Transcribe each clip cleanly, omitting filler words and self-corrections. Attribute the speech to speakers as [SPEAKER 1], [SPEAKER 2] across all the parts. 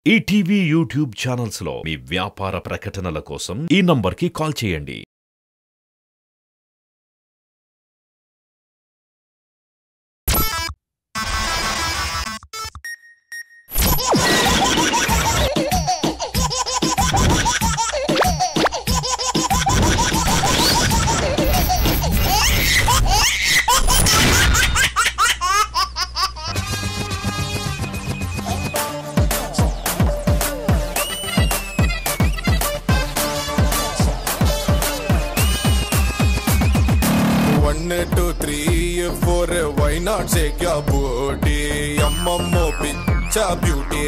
[SPEAKER 1] ETV YouTube channels లో మీ వ్యాపార ప్రకటనల కోసం ఈ నంబర్కి కాల్ చేయండి.
[SPEAKER 2] Why not shake your booty? Yammo picture beauty.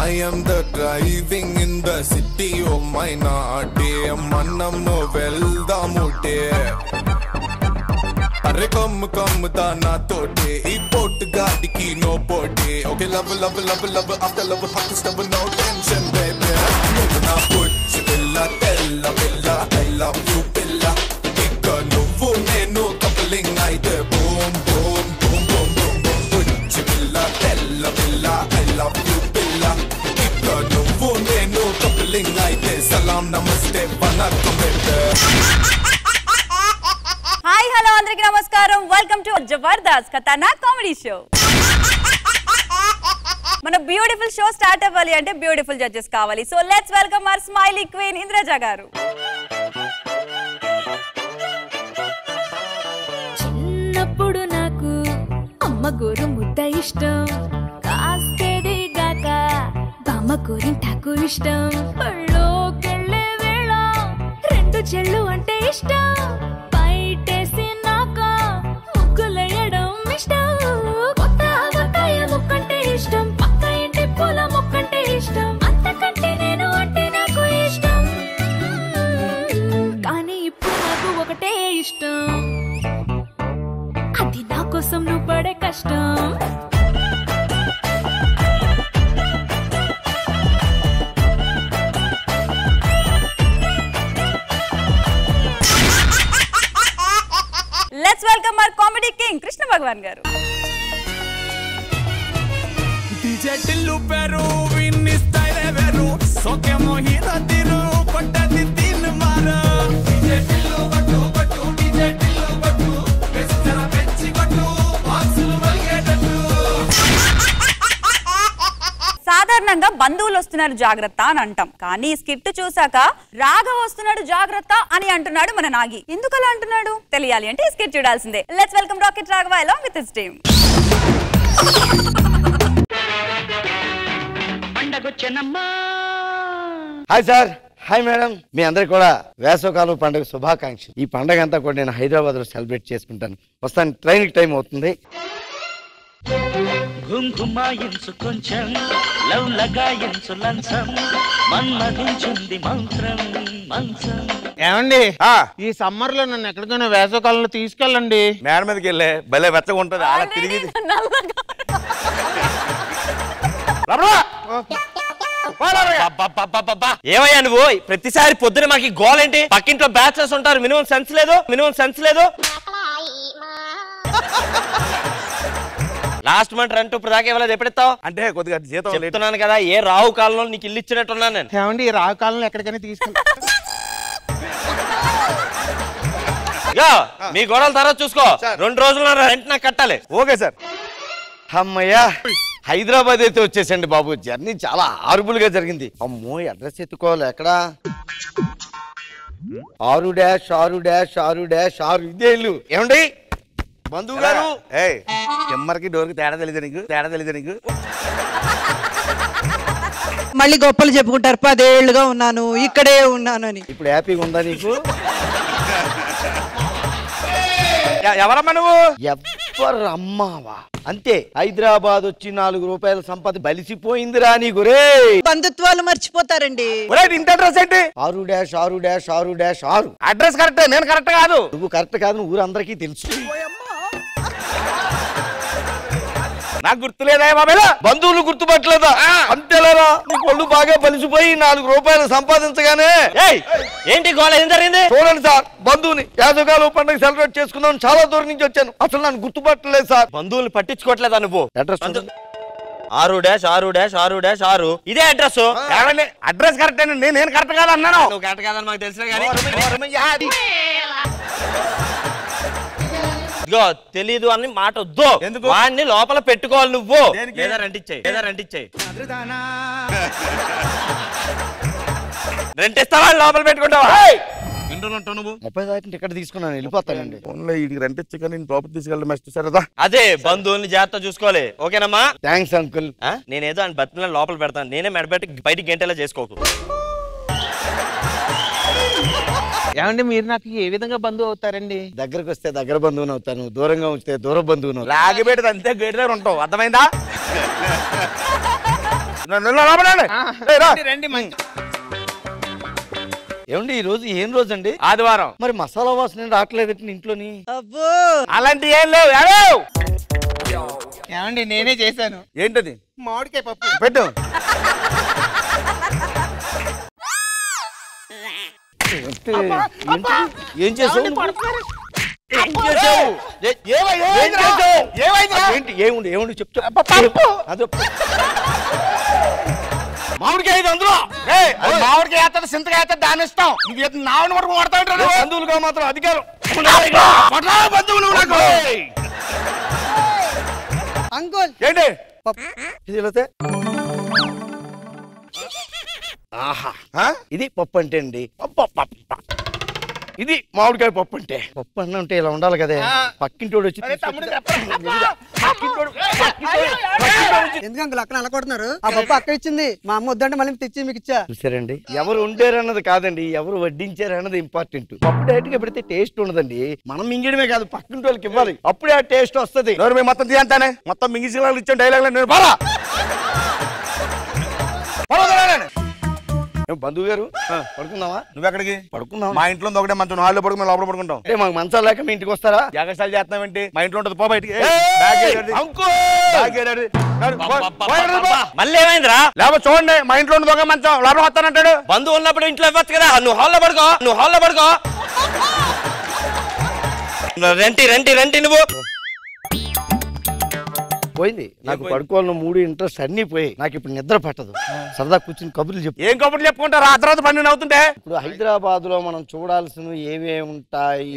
[SPEAKER 2] I am the driving in the city of my naughty. Manam no well the mute. Arre come da na tote. E boat gaadi ki no bote. Okay love after love hot stuff no tension baby. Love na put billa tella billa I love you billa. నువ్వు నేను coupling అయితే boom boom boom boom boom boom పుచ్చి పిల్ల తెల్ల పిల్ల I love you పిల్ల ఇక నువ్వు నేను కప్లింగ్ అయితే సలాం నమస్తే వనక్కం బేబీ.
[SPEAKER 3] హాయ్ హలో అందరికీ నమస్కారం. Welcome to Jabardasth Khatarnak comedy show. మన బ్యూటిఫుల్ షో స్టార్ట్ అవ్వాలి అంటే బ్యూటిఫుల్ జడ్జెస్ కావాలి. So let's welcome our smiley queen Indraja గారు.
[SPEAKER 4] చిన్నప్పుడు నాకు అమ్మ గోరు ముద్ద ఇష్టం, కాస్తేది గాక బామ్మ గోరింటాకు ఇష్టం, పళ్ళోకెళ్ళే వేళ రెండు చెళ్ళు అంటే ఇష్టం, బయటేసి నాక ముగ్గులేయడం ఇష్టం, కొత్త ఆవకాయ ముక్కంటే ఇష్టం, పక్క ఇంటి పూల మొక్కంటే ఇష్టం, అంతకంటే నేను అంటే నాకు ఇష్టం, కానీ ఇప్పుడు నాకు ఒకటే ఇష్టం, అది నా కోసం నువ్వు పడే కష్టం.
[SPEAKER 3] Let's welcome our comedy king Krishna Bhagavan గారు.
[SPEAKER 2] డీజే టిల్లు పేరు విన్ని స్టైల్ వేరు సోకే మోహిత తిరు పట్టది తిన్ మార డీజే టిల్లు బట్టు బట్టు డీజే టిల్లు బట్టు వెచ్చన పెంచి బట్టు బాక్సులు మల్గేటట్టు.
[SPEAKER 3] సాధారణంగా బంధువులు వస్తున్నారు జాగ్రత్త అని అంటాం, కానీ స్కిట్ చూసాక రాఘవ వస్తున్నాడు జాగ్రత్త అని అంటున్నాడు మన నాగి. ఎందుకు అలా అంటున్నాడు తెలియాలి అంటే స్కిట్ చూడాల్సిందే. Let's welcome Rocket Raghava along with his team.
[SPEAKER 5] Hi sir, hi madam, మీ అందరికి కూడా వేసవకాలం పండుగ శుభాకాంక్షలు. ఈ పండుగ అంతా కూడా నేను హైదరాబాద్ లో సెలబ్రేట్ చేసుకుంటాను. వస్తాను, ట్రైన్ టైం అవుతుంది.
[SPEAKER 6] ఘుంఘుమాయించు కొంచెం లవ్ లగాయించు లంచం మన్మధించుంది మంత్రం మంచం.
[SPEAKER 7] ఏమండి, ఈ సమ్మర్ లో నన్ను ఎక్కడికైనా వేసవకాలంలో తీసుకెళ్ళండి.
[SPEAKER 5] మేడ మీదకి వెళ్ళే భలే వెచ్చగా ఉంటది. అలా తిరిగి
[SPEAKER 8] ఏమయ్యా నువ్వు ప్రతిసారి పొద్దున మాకు గోలేంటి? పక్కింట్లో బ్యాచెస్ ఉంటారు, మినిమం సెన్స్ లేదు. లాస్ట్ మంత్ రెంట్ ఇప్పుడు దాకా ఇవ్వలేదు, ఎప్పుడెత్తావు?
[SPEAKER 5] అంటే కొద్దిగా జీతం
[SPEAKER 8] చెప్తున్నాను కదా, ఏ రావు కాలంలో నీకు ఇల్లు ఇచ్చినట్టున్నాను నేను.
[SPEAKER 7] ఏమండి, ఈ రావు కాలంలో ఎక్కడికైనా తీసుకెళ్ళి
[SPEAKER 8] మీ గొడవల తర్వాత చూసుకో. 2 రోజులు రెంట్ నాకు కట్టాలి.
[SPEAKER 5] Okay sir. అమ్మయ్యా, హైదరాబాద్ అయితే వచ్చేసండి బాబు. జర్నీ చాలా హారబుల్ గా జరిగింది. అమ్మో, అడ్రస్ ఎత్తుకోవాలి. ఎక్కడా 6-6-6-6 ఇదే ఇల్లు. ఏమండి బంధువు గారు, కెమ్మర్కి డోర్కి తేడా తెలీదు నీకు?
[SPEAKER 9] మళ్ళీ గొప్పలు చెప్పుకుంటారు, 10 ఏళ్లుగా ఉన్నాను ఇక్కడే ఉన్నాను అని.
[SPEAKER 5] ఇప్పుడు హ్యాపీగా ఉందా నీకు? ఎవరమ్మా నువ్వు? ఎవరు అమ్మావా? అంతే, హైదరాబాద్ వచ్చి 4 రూపాయల సంపద బలిసిపోయిందిరా నీకు. రే
[SPEAKER 9] బంధుత్వాలు మర్చిపోతారండి.
[SPEAKER 5] ఇంత అడ్రస్ ఏంటి? 6-6-6-6 అడ్రస్ కరెక్ట్, నేను కరెక్ట్ కాదు. నువ్వు కరెక్ట్ కాదు, నువ్వు ఊరందరికీ తెలుసు. నాకు గుర్తులేదా బాబేలా? బంధువులు గుర్తుపట్టలేదా? అంతేలేరా, నీ కొళ్ళు బాగా బలిసిపోయి 4 రూపాయలు సంపాదించగానే
[SPEAKER 8] ఏంటి గోళ, ఏం జరిగింది?
[SPEAKER 5] చూడండి సార్, బంధువుని వేసవకాలం పండుగ సెలబ్రేట్ చేసుకుందాం చాలా దూరం నుంచి వచ్చాను. అసలు నన్ను గుర్తుపట్టలేదు సార్.
[SPEAKER 8] బంధువులు పట్టించుకోవట్లేదా నువ్వు?
[SPEAKER 5] అడ్రస్
[SPEAKER 8] 6-6-6-6 ఇదే అడ్రస్.
[SPEAKER 7] అడ్రస్ కరెక్ట్ అండి, నేను కరెక్ట్ కాదు అన్నాను.
[SPEAKER 8] నువ్వు కరెక్ట్ కాదని మాకు తెలుసు కానీ ఇదిగో తెలీదు అని మాట వద్దు. ఎందుకు వాడిని లోపల పెట్టుకోవాలి నువ్వు. లేదా రెంటిచ్చేయి. రెంట్ ఇస్తావా లోపల పెట్టుకుంటావా?
[SPEAKER 5] నువ్వు 30 టికెట్ తీసుకున్నాను, వెళ్ళిపోతానండి.
[SPEAKER 7] రెంట్ ఇచ్చి కానీ లోపల తీసుకెళ్ళి మస్తు సరదా.
[SPEAKER 8] అదే బంధువుల్ని జాగ్రత్త చూసుకోవాలి. ఓకేనమ్మా?
[SPEAKER 5] Thanks uncle.
[SPEAKER 8] నేనేదో అని బతిలో లోపల పెడతాను, నేనే మెడబెట్టి బయటికి గంటలా చేసుకోకు.
[SPEAKER 7] ఏమండి మీరు నాకు ఏ విధంగా బంధువు అవుతారండి?
[SPEAKER 5] దగ్గరకు వస్తే దగ్గర బంధువుని అవుతాను, దూరంగా ఉంచితే దూర బంధువును.
[SPEAKER 7] లాగి పెడితే అంతే గేట్ దగ్గర ఉంటావు, అర్థమైందా? రండి.
[SPEAKER 5] ఏమండి ఈ రోజు ఏం రోజు అండి?
[SPEAKER 7] ఆదివారం.
[SPEAKER 5] మరి మసాలా వాసన రావట్లేదు ఇంట్లోని?
[SPEAKER 9] అబ్బో
[SPEAKER 7] అలాంటి ఏం లేవు. ఏమండి నేనే చేశాను. ఏంటది? మామిడికాయ పప్పు. పెట్టు.
[SPEAKER 5] ఏం చేసావు? ఏముంది చెప్తా.
[SPEAKER 7] మామిడికాయ అందులో మామిడికాయ వేస్తాడు, సింతకాయ వేస్తాడు, దాని ఇష్టం. ఇది నావని వరకు వాడతాడు.
[SPEAKER 5] బంధువులుగా మాత్రం అధికారం.
[SPEAKER 9] అంకుల్
[SPEAKER 5] ఏంటి ఇది? ఆహా, ఇది పప్పు అంటే అండి. ఇది మామిడికాయ పప్పు అంటే. పప్పు అన్న అంటే ఇలా ఉండాలి కదే. పక్కింటోడు వచ్చి
[SPEAKER 9] ఎందుకు అంకుల్ అక్కడ అలకొడుతున్నారు? ఆ పప్పు అక్క ఇచ్చింది, మా అమ్మ వద్దంటే మళ్ళీ తెచ్చి మీకు ఇచ్చా.
[SPEAKER 5] చూసారండి, ఎవరు వండారన్నది కాదండి, ఎవరు వడ్డించారన్నది ఇంపార్టెంట్. పప్పు డైరెక్ట్ గా పెడితే టేస్ట్ ఉండదండి, మనం మింగడమే కాదు పక్కింటి వాళ్ళకి ఇవ్వాలి, అప్పుడే ఆ టేస్ట్ వస్తుంది.
[SPEAKER 7] మొత్తం తీయంతానే మొత్తం మింగిసి ఇచ్చిన డైలాగ్ నేను బాగా
[SPEAKER 5] బంధువు గారు పడుకుందామా?
[SPEAKER 7] నువ్వెక్కడికి
[SPEAKER 5] పడుకుందాం?
[SPEAKER 7] మా ఇంట్లో ఒకటే మంచం, హాల్లో పడుకుని లోపల పడుకుంటాం.
[SPEAKER 5] అంటే మాకు మంచాలు లేక మీ ఇంటికి వస్తారా?
[SPEAKER 7] జాగ్రత్తలు చేస్తున్నావేంటి? మా ఇంట్లో ఉంటుంది, పో బయటికి.
[SPEAKER 8] మళ్ళీ ఏమైందిరా?
[SPEAKER 7] లేకపోతే చూడండి, మా ఇంట్లో ఉంటుంది ఒక మంచం, లోపల వస్తానంటాడు.
[SPEAKER 8] బంధువు ఉన్నప్పుడు ఇంట్లో ఇవ్వచ్చు కదా. నువ్వు హాల్లో పడుకో. రెంటి నువ్వు
[SPEAKER 5] పోయింది. నాకు పడుకోవాలన్న మూడు ఇంట్రెస్ట్ అన్ని పోయి నాకు ఇప్పుడు నిద్ర పట్టదు. సరదా కూర్చుని కబుర్లు చెప్పు.
[SPEAKER 7] ఏం కబుర్లు చెప్పుకుంటారా? ఆ తర్వాత 12 అవుతుంటే.
[SPEAKER 5] ఇప్పుడు హైదరాబాద్ లో మనం చూడాల్సినవి ఏమేమి ఉంటాయి?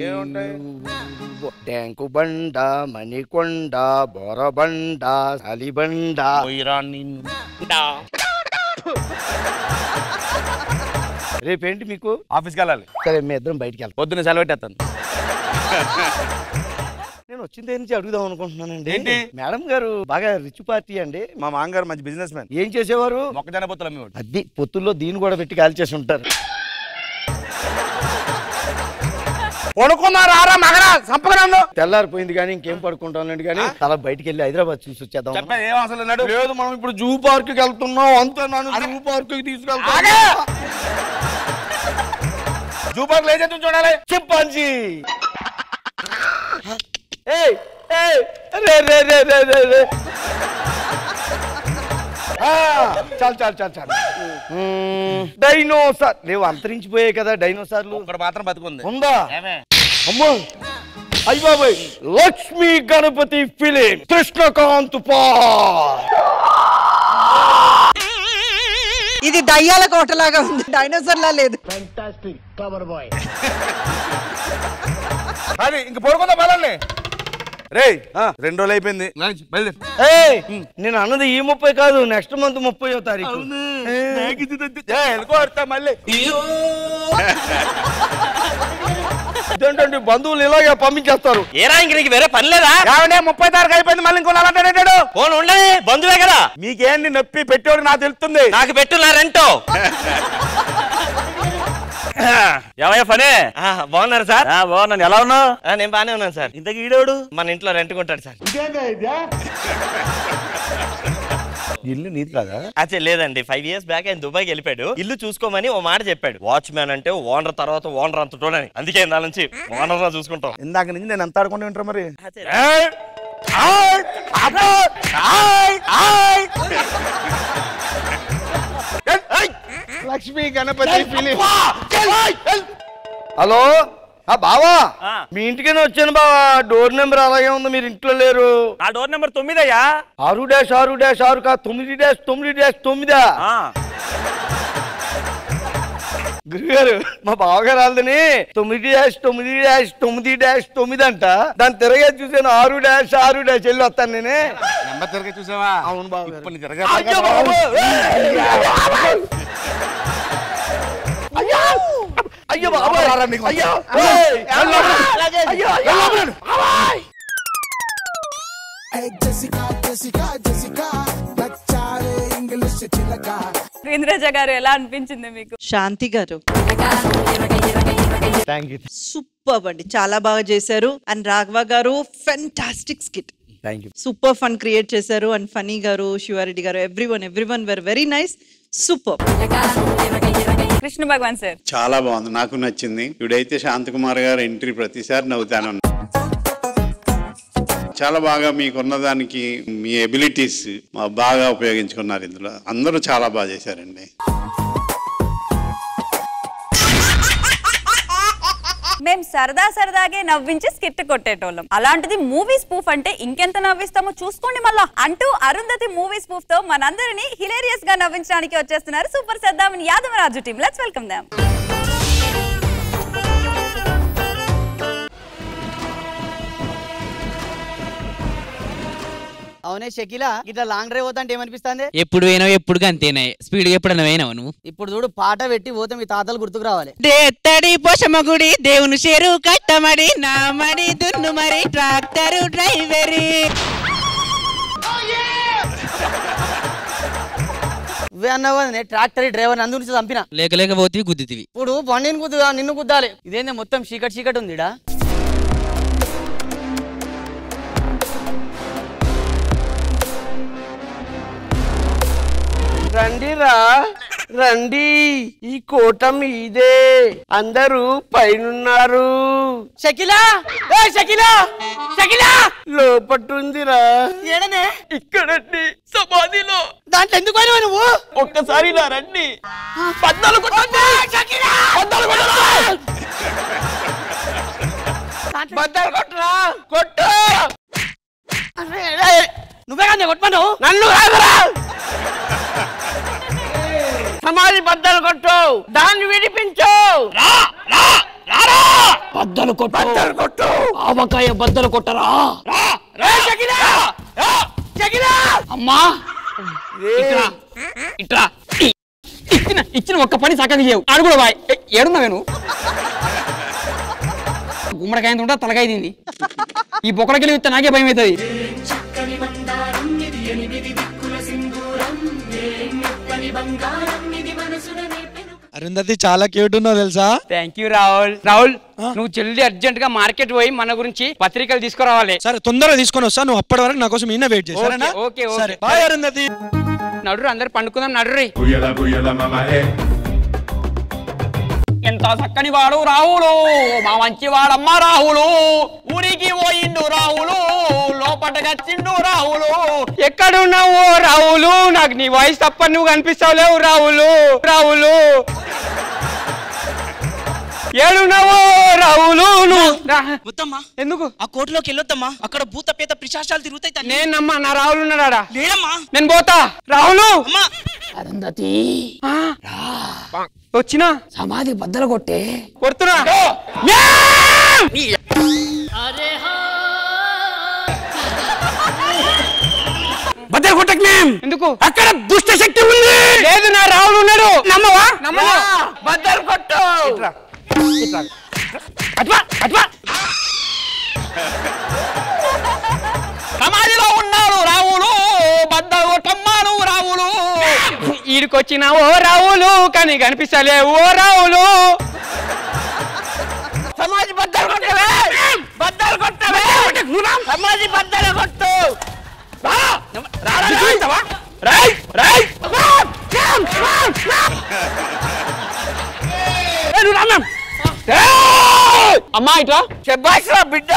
[SPEAKER 5] ట్యాంకు బండ, మణికొండ, బోరబండ, అలిబండ. రేపేంటి మీకు?
[SPEAKER 7] ఆఫీస్కి వెళ్ళాలి.
[SPEAKER 5] సరే మీ ఇద్దరం బయటికి వెళ్తాం.
[SPEAKER 7] పొద్దున్న సెలవు పెట్టేస్తాను.
[SPEAKER 5] నేను వచ్చింది నుంచి అడుగుదాం అనుకుంటున్నానండి. మేడం గారు బాగా రిచ్ పార్టీ అండి.
[SPEAKER 7] మా మామగారు మంచి బిజినెస్ మ్యాన్.
[SPEAKER 5] ఏం చేసేవారు?
[SPEAKER 7] మొక్కజొన్న పొత్తులు అమ్మేవాడు.
[SPEAKER 5] అది పొత్తుల్లో దీన్ని కూడా పెట్టి కాల్చేసి ఉంటారు.
[SPEAKER 7] పడుకున్నారా మగరా సంపగలను?
[SPEAKER 5] తెల్లారిపోయింది కానీ ఇంకేం పడుకుంటానండి కానీ అలా బయటికి వెళ్ళి హైదరాబాద్ చూసి వచ్చేద్దాం.
[SPEAKER 7] ఏం అవసరం లేదు.
[SPEAKER 5] లేదు మనం ఇప్పుడు జూ పార్క్ కి వెళ్తున్నాం అంతే. జూ పార్క్ కి తీసుకెళ్తాం.
[SPEAKER 7] జూ పార్క్ లేజెంట్ చూడాలి.
[SPEAKER 5] చింపాంజీ. చాలు. డైనోసార్ లేవు, అంతరించిపోయాయి కదా డైనోసార్లు.
[SPEAKER 7] ఇక్కడ మాత్రం బతుకుంది.
[SPEAKER 5] ఉందా? అమ్మో అయ్య బాబాయ్, లక్ష్మీ గణపతి ఫిలిం, కృష్ణకాంత్ పార్క్.
[SPEAKER 9] ఇది దయ్యాల కోటలాగా ఉంది, డైనోసార్ లా లేదు.
[SPEAKER 7] అది ఇంక పడుకుందా బలండి. రే 2 రోజులు అయిపోయింది.
[SPEAKER 5] నేను అన్నది ఈ 30 కాదు, నెక్స్ట్ మంత్ 30వ తారీఖు.
[SPEAKER 7] మళ్ళీ
[SPEAKER 5] ఇదేంటండి బంధువులు ఇలాగే పంపించేస్తారు?
[SPEAKER 8] ఏరా ఇంక నీకు వేరే పని లేదా?
[SPEAKER 7] 30 తారీఖు అయిపోయింది, మళ్ళీ ఇంకో అంటాడు.
[SPEAKER 8] ఫోన్ ఉండదు, బంధువే కదా.
[SPEAKER 7] మీకేంటి నొప్పి పెట్టేవాడు నాకు తెలుస్తుంది.
[SPEAKER 8] నాకు పెట్టు నా రెంటో. ఏమయ్యా పనే? బాగున్నారు సార్? బాగున్నాను. ఎలా ఉన్నావు? నేను బాగానే ఉన్నాను సార్. ఇంతకు ఈడోడు మన ఇంట్లో రెంట్కుంటాడు సార్.
[SPEAKER 7] ఇల్లు నీది కదా?
[SPEAKER 8] అచ్చే లేదండి, 5 years బ్యాక్ ఆయన దుబాయ్కి వెళ్ళిపోయాడు. ఇల్లు చూసుకోమని ఓ మాట చెప్పాడు. వాచ్మ్యాన్ అంటే ఓనర్ తర్వాత ఓనర్ అంతటోనని. అందుకే దాని నుంచి ఓనర్ గా చూసుకుంటాం.
[SPEAKER 7] ఇందాక నుంచి నేను ఎంత ఆడుకుంటూ ఉంటారు మరి.
[SPEAKER 5] లక్ష్మీ గణపతి ఫిలిం. హలో బావా మీ ఇంటికైనా వచ్చాను బావా. డోర్ నెంబర్ అలాగే ఉంది, మీరు ఇంట్లో లేరు.
[SPEAKER 8] నా డోర్ నెంబర్ 9 అయ్యా.
[SPEAKER 5] 6-6-6 కా 9-9-9. గురుగారు మా బావగారు వాళ్ళని 9-9-9-9 అంట. దాన్ని తిరగా చూసాను 6-6 వెళ్ళి వస్తాను నేనే.
[SPEAKER 7] నెంబర్ తిరగా చూసావా?
[SPEAKER 5] అవును బాబు.
[SPEAKER 7] ఇప్పుడు తిరగా
[SPEAKER 5] అయ్యో బాబాయ్ అయ్యో
[SPEAKER 3] ఇంద్రజ గారు ఎలా అనిపించింది మీకు?
[SPEAKER 10] శాంతి గారు సూపర్ అండి, చాలా బాగా చేశారు. And Raghava garu fantastic skit, super fun create చేశారు. And Phani garu, Siva Reddy garu, everyone were very nice, super.
[SPEAKER 3] Krishna Bhagavan sir
[SPEAKER 11] చాలా బాగుంది, నాకు నచ్చింది. ఇప్పుడైతే శాంతకుమార్ గారు ఎంట్రీ ప్రతిసారి నవ్వుతాను. చాలా బాగా మీకున్న దానికి మీ ఎబిలిటీస్ బాగా ఉపయోగించుకున్నారు ఇందులో. అందరూ చాలా బాగా చేశారండి.
[SPEAKER 3] మేము సరదాగే నవ్వించి స్కిట్ కొట్టేటోళ్ళం. అలాంటిది మూవీ స్పూఫ్ అంటే ఇంకెంత నవ్విస్తామో చూసుకోండి మళ్ళా అంటూ అరుంధతి మూవీ స్పూఫ్ తో మనందరినీ హిలేరియస్ గా నవ్వించడానికి వచ్చేస్తున్నారు సూపర్ సద్దామిని యాదవరాజు టీమ్. Let's welcome them.
[SPEAKER 9] అవునే షకీలా, ఇట్లా లాంగ్ డ్రైవ్ పోతా అంటే ఏమనిపిస్తుంది?
[SPEAKER 12] ఎప్పుడు పోయినావు ఎప్పుడు అంతేనా, స్పీడ్ ఎప్పుడన్నా పోయినావు నువ్వు?
[SPEAKER 9] ఇప్పుడు చూడు, పాట పెట్టి పోతే మీ తాతలు గుర్తుకు రావాలి.
[SPEAKER 12] దేత్తడి పోషమ్మ గుడి దేవుని షేరు కట్టమడి నా మడి దున్ను మరి ట్రాక్టర్ డ్రైవరీ.
[SPEAKER 9] నువ్వే అన్నావు ట్రాక్టర్ డ్రైవర్ అందు నుంచి చంపిన.
[SPEAKER 12] లేకపోతే గుద్దితివి.
[SPEAKER 9] ఇప్పుడు బండిని గుద్దుగా నిన్ను గుద్దాలి. ఇదేంది మొత్తం చీకటి ఉందిడా.
[SPEAKER 5] రండిరా రండి, ఈ కోట మీదే, అందరూ పైనున్నారు.
[SPEAKER 9] షకీలా, షకీలా, షకీలా
[SPEAKER 5] లోపట్టుందిరా.
[SPEAKER 9] ఏడనే?
[SPEAKER 5] ఇక్కడండి, సమాధిలో.
[SPEAKER 9] దాంట్లో ఎందుకు పోయినావు నువ్వు?
[SPEAKER 5] ఒక్కసారి ఇలా రండి. బద్దలు కొట్టండి. బద్దలు కొట్టరా, కొట్టు.
[SPEAKER 9] నువ్వే కానీ కొట్టమన్నావు.
[SPEAKER 5] నన్ను కాదురా, సమాధి బద్దలు కొట్టు, దాన్ని విడిపించు. బద్దలు కొట్టు, ఆవకాయ బద్దలు కొట్టరా.
[SPEAKER 9] అమ్మా
[SPEAKER 5] ఇట్లా
[SPEAKER 9] ఇచ్చిన ఒక్క పని చక్కగా చేయవు. అడుగుడు బాయ్, ఏడున్నావే నువ్వు? గుమ్మడికాయ ఉంటే తలకాయ తింది. ఈ బొక్కడికి ఇస్తే నాకే భయం అవుతుంది.
[SPEAKER 13] అరుంధతి చాలా క్యూట్ ఉన్నావు తెలుసా?
[SPEAKER 9] Thank you Rahul. నువ్వు జల్దీ అర్జెంట్ గా మార్కెట్ పోయి మన గురించి పత్రికలు తీసుకురావాలి.
[SPEAKER 13] సరే, తొందరగా తీసుకొని వస్తా. నువ్వు అప్పటి వరకు నా కోసం ఈయన వెయిట్ చేయి.
[SPEAKER 9] ఓకే
[SPEAKER 13] సరే, బాయ్ అరుంధతి.
[SPEAKER 9] నడురు, అందరు పండుకుందాం. నడుర్రి. ఎంత చక్కని వాడు రాహులు, మా మంచి వాడమ్మ రాహులు. ఊరికి పోయిండు రాహులు, లోపటకొచ్చిండు రాహులు. ఎక్కడున్నావు రాహులు? నాకు నీ వాయిస్ తప్ప నువ్వు కనిపిస్తావులేవు రాహులు. ఏడున్నావు రాహులు?
[SPEAKER 12] వద్దమ్మా,
[SPEAKER 9] ఎందుకు?
[SPEAKER 12] ఆ కోర్టులోకి వెళ్ళొద్దమ్మా, అక్కడ భూత పేత పిశాచాలు తిరుగుతాయి.
[SPEAKER 9] నేనమ్మా, నా రాహుల్ ఉన్నాడా?
[SPEAKER 12] లేడమ్మా,
[SPEAKER 9] నేను పోతా. రాహులు,
[SPEAKER 5] అరుంధతి
[SPEAKER 9] వచ్చినా
[SPEAKER 5] సమాధి బద్దలు కొట్టే.
[SPEAKER 9] కొడుతున్నా. బద్దలు కొట్టకు మేం. ఎందుకు? అక్కడ దుష్ట శక్తి ఉంది. లేదు, నా రాహుల్ ఉన్నాడు. నమ్మవా? నమ్మవా?
[SPEAKER 5] బద్దలు కొట్టు.
[SPEAKER 9] సమాధిలో ఉన్నాడు రాహులు, బద్దలు కొట్టమ్మాను రాహులు. ఈడికొచ్చినావో రాహులు, కానీ కనిపిస్తలేవు ఓ రాహులు.
[SPEAKER 5] సమాధి బద్దలు కొట్టవే, బద్దలు కొట్టవే, సమాధి బద్దలు కొట్టు.
[SPEAKER 9] అమ్మా ఇట్లా
[SPEAKER 5] చెప్పాల్సిన బిడ్డ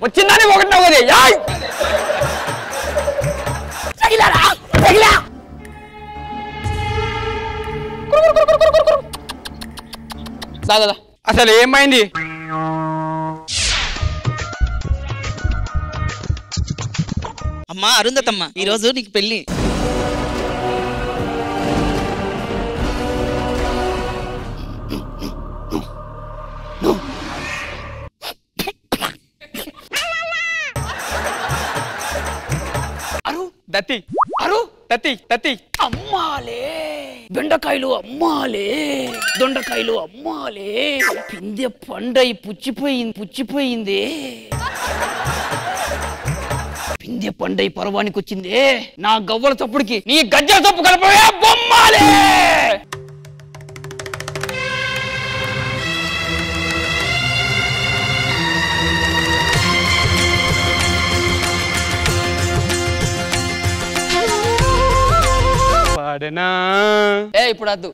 [SPEAKER 9] వచ్చిందని ఒకటి అసలు ఏమైంది?
[SPEAKER 12] అమ్మా అరుంధతమ్మ, ఈ రోజు నీకు పెళ్లి.
[SPEAKER 9] దత్తి దత్తి అమ్మాలే, బెండకాయలు అమ్మాలే, దొండకాయలు అమ్మాలే, పిందె పండై పుచ్చిపోయింది, పిందె పండై పర్వానికి వచ్చిందే, నా గవ్వల చప్పుడికి నీ గజ్జల చప్పు కలపవే బొమ్మాలే. ఇప్పుడు వద్దు.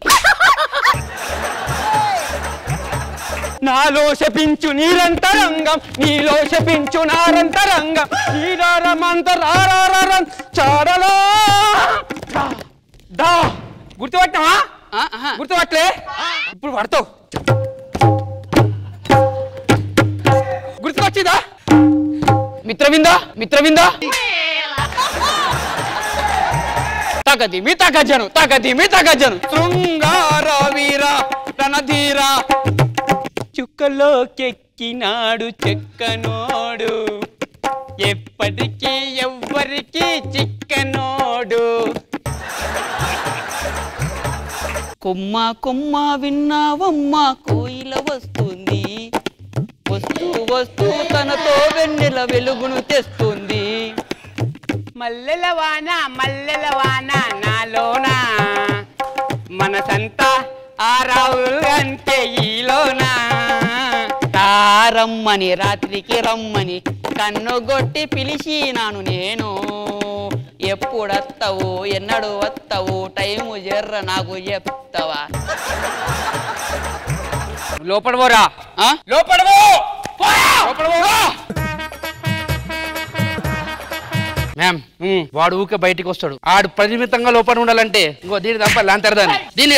[SPEAKER 9] నాలో శపించు నిరంతరంగం, నీలో శపించు నారంతరంగం, నీరారమంతరారారం చాడలో దా. గుర్తుపట్టావా? గుర్తుపట్టలే, ఇప్పుడు పడతావు. గుర్తుకొచ్చిందా? మిత్రవిందా తగదిమి తగజను శృంగార వీర రణధీర, చుక్కలోకెక్కినాడు చెక్కనోడు, ఎప్పటికీ ఎవ్వరికి చిక్కనోడు. కొమ్మ కొమ్మ విన్నావమ్మ కోయిల వస్తుంది, వస్తూ తనతో వెన్నెల వెలుగును తెస్తుంది. మల్లెల వాన నాలోనా, మనసంతా ఆరావు అంటే ఈలోనా. తారమ్మని రాత్రికి రమ్మని కన్నుగొట్టి పిలిచినాను నేను, ఎప్పుడొస్తావు ఎన్నడు వస్తావు టైము జర్ర నాకు చెప్తావా. లోపడబోరా, లోపడబో. మ్యామ్, వాడు ఊకే బయటికి వస్తాడు, ఆడు పరిమితంగా లోపల ఉండాలంటే ఇంకో దీని తప్ప లాంతరదాన్ని దీన్ని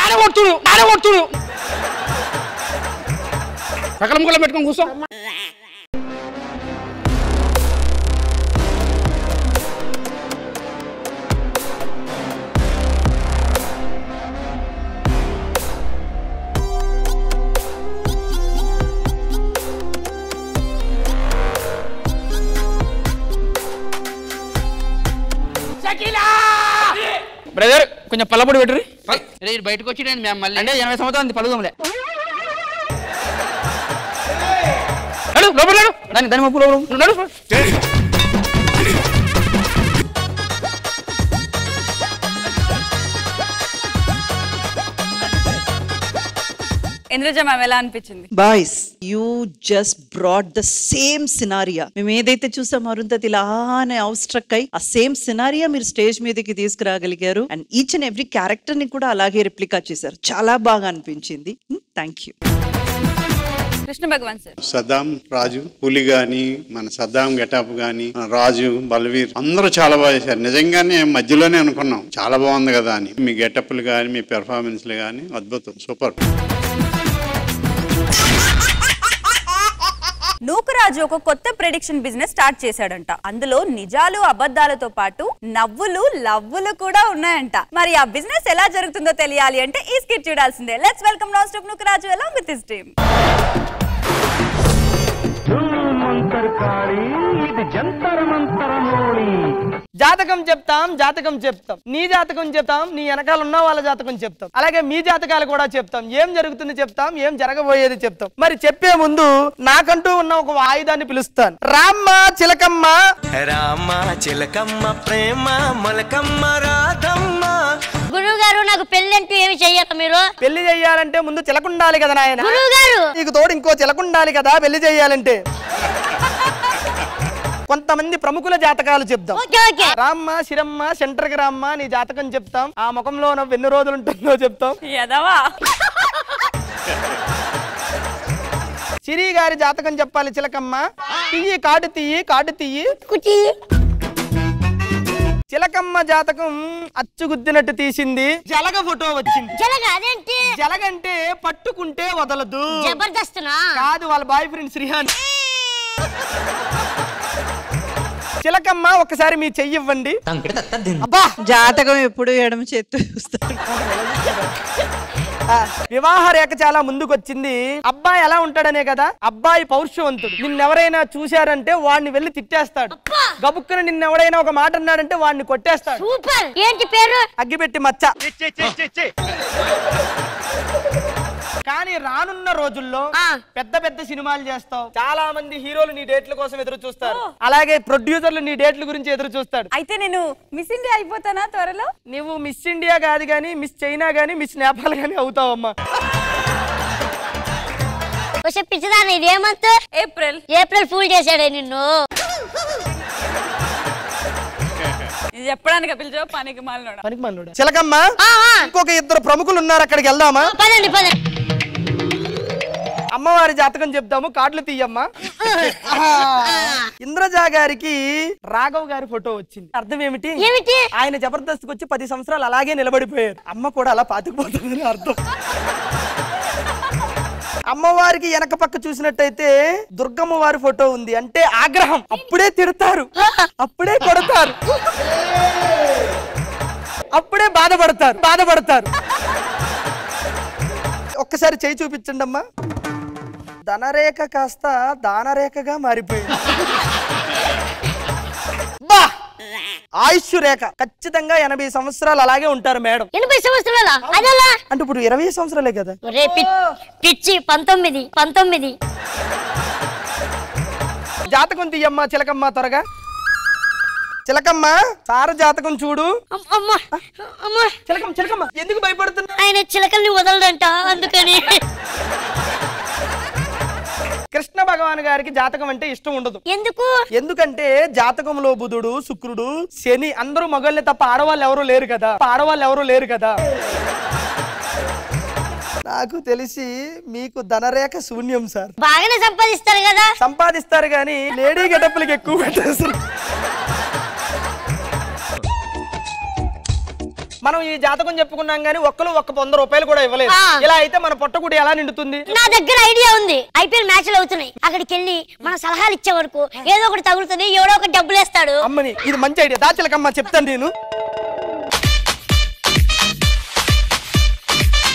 [SPEAKER 9] ఆడగొట్టుడు సకలం కూడా పెట్టుకొని కూర్చో. బ్రదర్ కొంచెం పల్లపొడి పెట్టుర్రి. బయటకు వచ్చి మ్యామ్ మళ్ళీ అంటే 80 సంవత్సరాలు పలుదాంలే. దాని మప్పు
[SPEAKER 3] ఇంద్రజ మ్యామ్ ఎలా అనిపించింది?
[SPEAKER 10] Boys, you just brought the same scenario. మేము ఏదైతే చూసాం అరుంధతి ఇలానే అవుస్ట్రక్ అయి ఆ సేమ్ సినారియా మీరు స్టేజ్ మీదకి తీసుకురాగలిగారు. And each and every character ని కూడా అలాగే రిప్లికా చేశారు. చాలా బాగా అనిపించింది. Thank you.
[SPEAKER 3] Krishna Bhagavan sir,
[SPEAKER 11] Saddam Raju పులి గాని, మన సద్దాం గెటప్ గాని, రాజు బల్వీర్ అందరూ చాలా బాగా చేశారు. నిజంగానే మధ్యలోనే అనుకున్నాం చాలా బాగుంది కదా అని. మీ గెటప్లు గాని మీ పెర్ఫార్మెన్స్లు గాని అద్భుతం, సూపర్.
[SPEAKER 3] నూకరాజు ఒక కొత్త ప్రెడిక్షన్ బిజినెస్ స్టార్ట్ చేశాడంట. అందులో నిజాలు అబద్ధాలతో పాటు నవ్వులు లవ్వులు కూడా ఉన్నాయంట. మరి ఆ బిజినెస్ ఎలా జరుగుతుందో తెలియాలి అంటే ఈ స్కిట్ చూడాల్సిందే. Let's welcome non stop Nookaraju along with his team.
[SPEAKER 9] జాతకం చెప్తాం, నీ జాతకం చెప్తాం, నీ వెనకాల ఉన్న వాళ్ళ జాతకం చెప్తాం, అలాగే మీ జాతకాలు కూడా చెప్తాం, ఏం జరుగుతుంది చెప్తాం, ఏం జరగబోయేది చెప్తాం. మరి చెప్పే ముందు నాకంటూ ఉన్న ఒక వాయిదాన్ని పిలుస్తాను. రామ్మ చిలకమ్మ,
[SPEAKER 14] రామ్మ చిలకమ్మ ప్రేమ మొలకమ్మ రాధమ్మ.
[SPEAKER 15] గురువుగారు, నాకు పెళ్ళంటూ ఏమి చెయ్యక మీరు?
[SPEAKER 9] పెళ్లి చెయ్యాలంటే ముందు చిలకుండాలి కదా నాయన.
[SPEAKER 15] గురువుగారు,
[SPEAKER 9] నీకు తోడు ఇంకో చిలకుండాలి కదా పెళ్లి చెయ్యాలంటే. కొంతమంది ప్రముఖుల జాతకాలు చెప్తాం. రామ్మ శిరమ్మ సెంటర్ కి రామ్మ, నీ జాతకం చెప్తాం, ఆ ముఖంలో ఎన్ని రోజులు ఉంటుందో చెప్తాం. సిరి గారి జాతకం చెప్పాలి చిలకమ్మ. తీయి కార్డు తీయి.
[SPEAKER 16] చిలకమ్మ జాతకం అచ్చుగుద్దినట్టు తీసింది. జలగ ఫోటో వచ్చింది.
[SPEAKER 15] జలగ అదేంటి?
[SPEAKER 16] జలగంటే పట్టుకుంటే వదలదు.
[SPEAKER 15] జబర్దస్త్
[SPEAKER 16] కాదు, వాళ్ళ బాయ్ ఫ్రెండ్ శ్రీహాన్. చిలకమ్మ ఒకసారి మీ చెయ్యి ఇవ్వండి.
[SPEAKER 10] అబ్బా జాతకం ఎప్పుడు ఎడమ చేత్తు చూస్తారు.
[SPEAKER 16] వివాహ రేఖ చాలా ముందుకొచ్చింది. అబ్బాయి ఎలా ఉంటాడనే కదా. అబ్బాయి పౌరుషవంతుడు. నిన్నెవరైనా చూశారంటే వాడిని వెళ్ళి తిట్టేస్తాడు. గబుక్కున నిన్నెవరైనా ఒక మాట అన్నాడంటే వాడిని కొట్టేస్తాడు.
[SPEAKER 15] సూపర్. ఏంటి పేరు?
[SPEAKER 16] అగ్గిపెట్టి మచ్చ. కానీ రానున్న రోజుల్లో పెద్ద పెద్ద సినిమాలు చేస్తావు. చాలా మంది హీరోలు నీ డేట్ల కోసం ఎదురు చూస్తారు. అలాగే ప్రొడ్యూసర్లు నీ డేట్ల గురించి ఎదురు చూస్తాడు.
[SPEAKER 3] అయితే నేను మిస్ ఇండియా అయిపోతానా త్వరలో?
[SPEAKER 16] నువ్వు మిస్ ఇండియా కాదు గానీ మిస్ చైనా గానీ మిస్ నేపాల్ గానీ అవుతావమ్మా.
[SPEAKER 15] పిచ్చిదాన్ని ఇదేమంత
[SPEAKER 3] ఏప్రిల్
[SPEAKER 15] ఫూల్ చేశాడే నిన్ను.
[SPEAKER 3] చెప్పడానికి పిలిచో పనికి మాలినోడా.
[SPEAKER 16] చిలకమ్మ ఇంకొక ఇద్దరు ప్రముఖులు ఉన్నారు, అక్కడికి వెళ్దామా?
[SPEAKER 15] పదండి పదండి.
[SPEAKER 16] అమ్మవారి జాతకం చెప్తాము, కార్డులు తీయమ్మా. ఇంద్రజా గారికి రాఘవ్ గారి ఫోటో వచ్చింది. అర్థం ఏమిటి? ఆయన జబర్దస్త్ వచ్చి 10 సంవత్సరాలు అలాగే నిలబడిపోయారు. అమ్మ కూడా అలా పాతుకుపోతుందని అర్థం. అమ్మవారికి వెనక పక్క చూసినట్టయితే దుర్గమ్మ వారి ఫోటో ఉంది. అంటే ఆగ్రహం. అప్పుడే తిడతారు, అప్పుడే కొడతారు, అప్పుడే బాధపడతారు. ఒక్కసారి చేయి చూపించండి అమ్మా. ధనరేఖ కాస్త దానరేఖగా మారిపోయింది. ఆయుష్ రేఖ ఖచ్చితంగా 80 సంవత్సరాలు అలాగే ఉంటారు మేడం.
[SPEAKER 15] 80 సంవత్సరాలా? అదలా
[SPEAKER 16] అంటే ఇప్పుడు 20 సంవత్సరాలే కదా.
[SPEAKER 15] పిచ్చి 19.
[SPEAKER 16] జాతకం తీయమ్మా చిలకమ్మ త్వరగా. చిలకమ్మ సార జాతకం చూడు. చిలకమ్మ ఎందుకు భయపడుతున్నా?
[SPEAKER 15] ఆయన చిలకల్ని వదలడంట, అందుకని.
[SPEAKER 16] కృష్ణ భగవాన్ గారికి జాతకం అంటే ఇష్టం ఉండదు. ఎందుకంటే జాతకంలో బుధుడు, శుక్రుడు, శని అందరూ మగవాళ్ళే తప్ప ఆడవాళ్ళు ఎవరూ లేరు కదా. నాకు తెలిసి మీకు ధనరేఖ శూన్యం సార్.
[SPEAKER 15] బాగానే సంపాదిస్తారు కదా.
[SPEAKER 16] సంపాదిస్తారు గానీ లేడీ గెటప్లకి ఎక్కువ పెట్టేస్తారు. మనం ఈ జాతకం చెప్పుకున్నాం గానీ ఒక్కరు ఒక్క 100 రూపాయలు కూడా ఇవ్వలేదు. ఇలా అయితే మన పొట్టకుడి ఎలా నిండుతుంది?
[SPEAKER 15] నా దగ్గర ఐడియా ఉంది. ఐపీఎల్ మ్యాచ్లు అవుతున్నాయి, అక్కడికి వెళ్ళి మన సలహాలు ఇచ్చే వరకు ఏదో ఒకటి తగులుతుంది, ఎవడో ఒకటి డబ్బులు వేస్తాడు.
[SPEAKER 16] అమ్మని ఇది మంచి ఐడియా. దాచిలకమ్మ చెప్తాను నేను.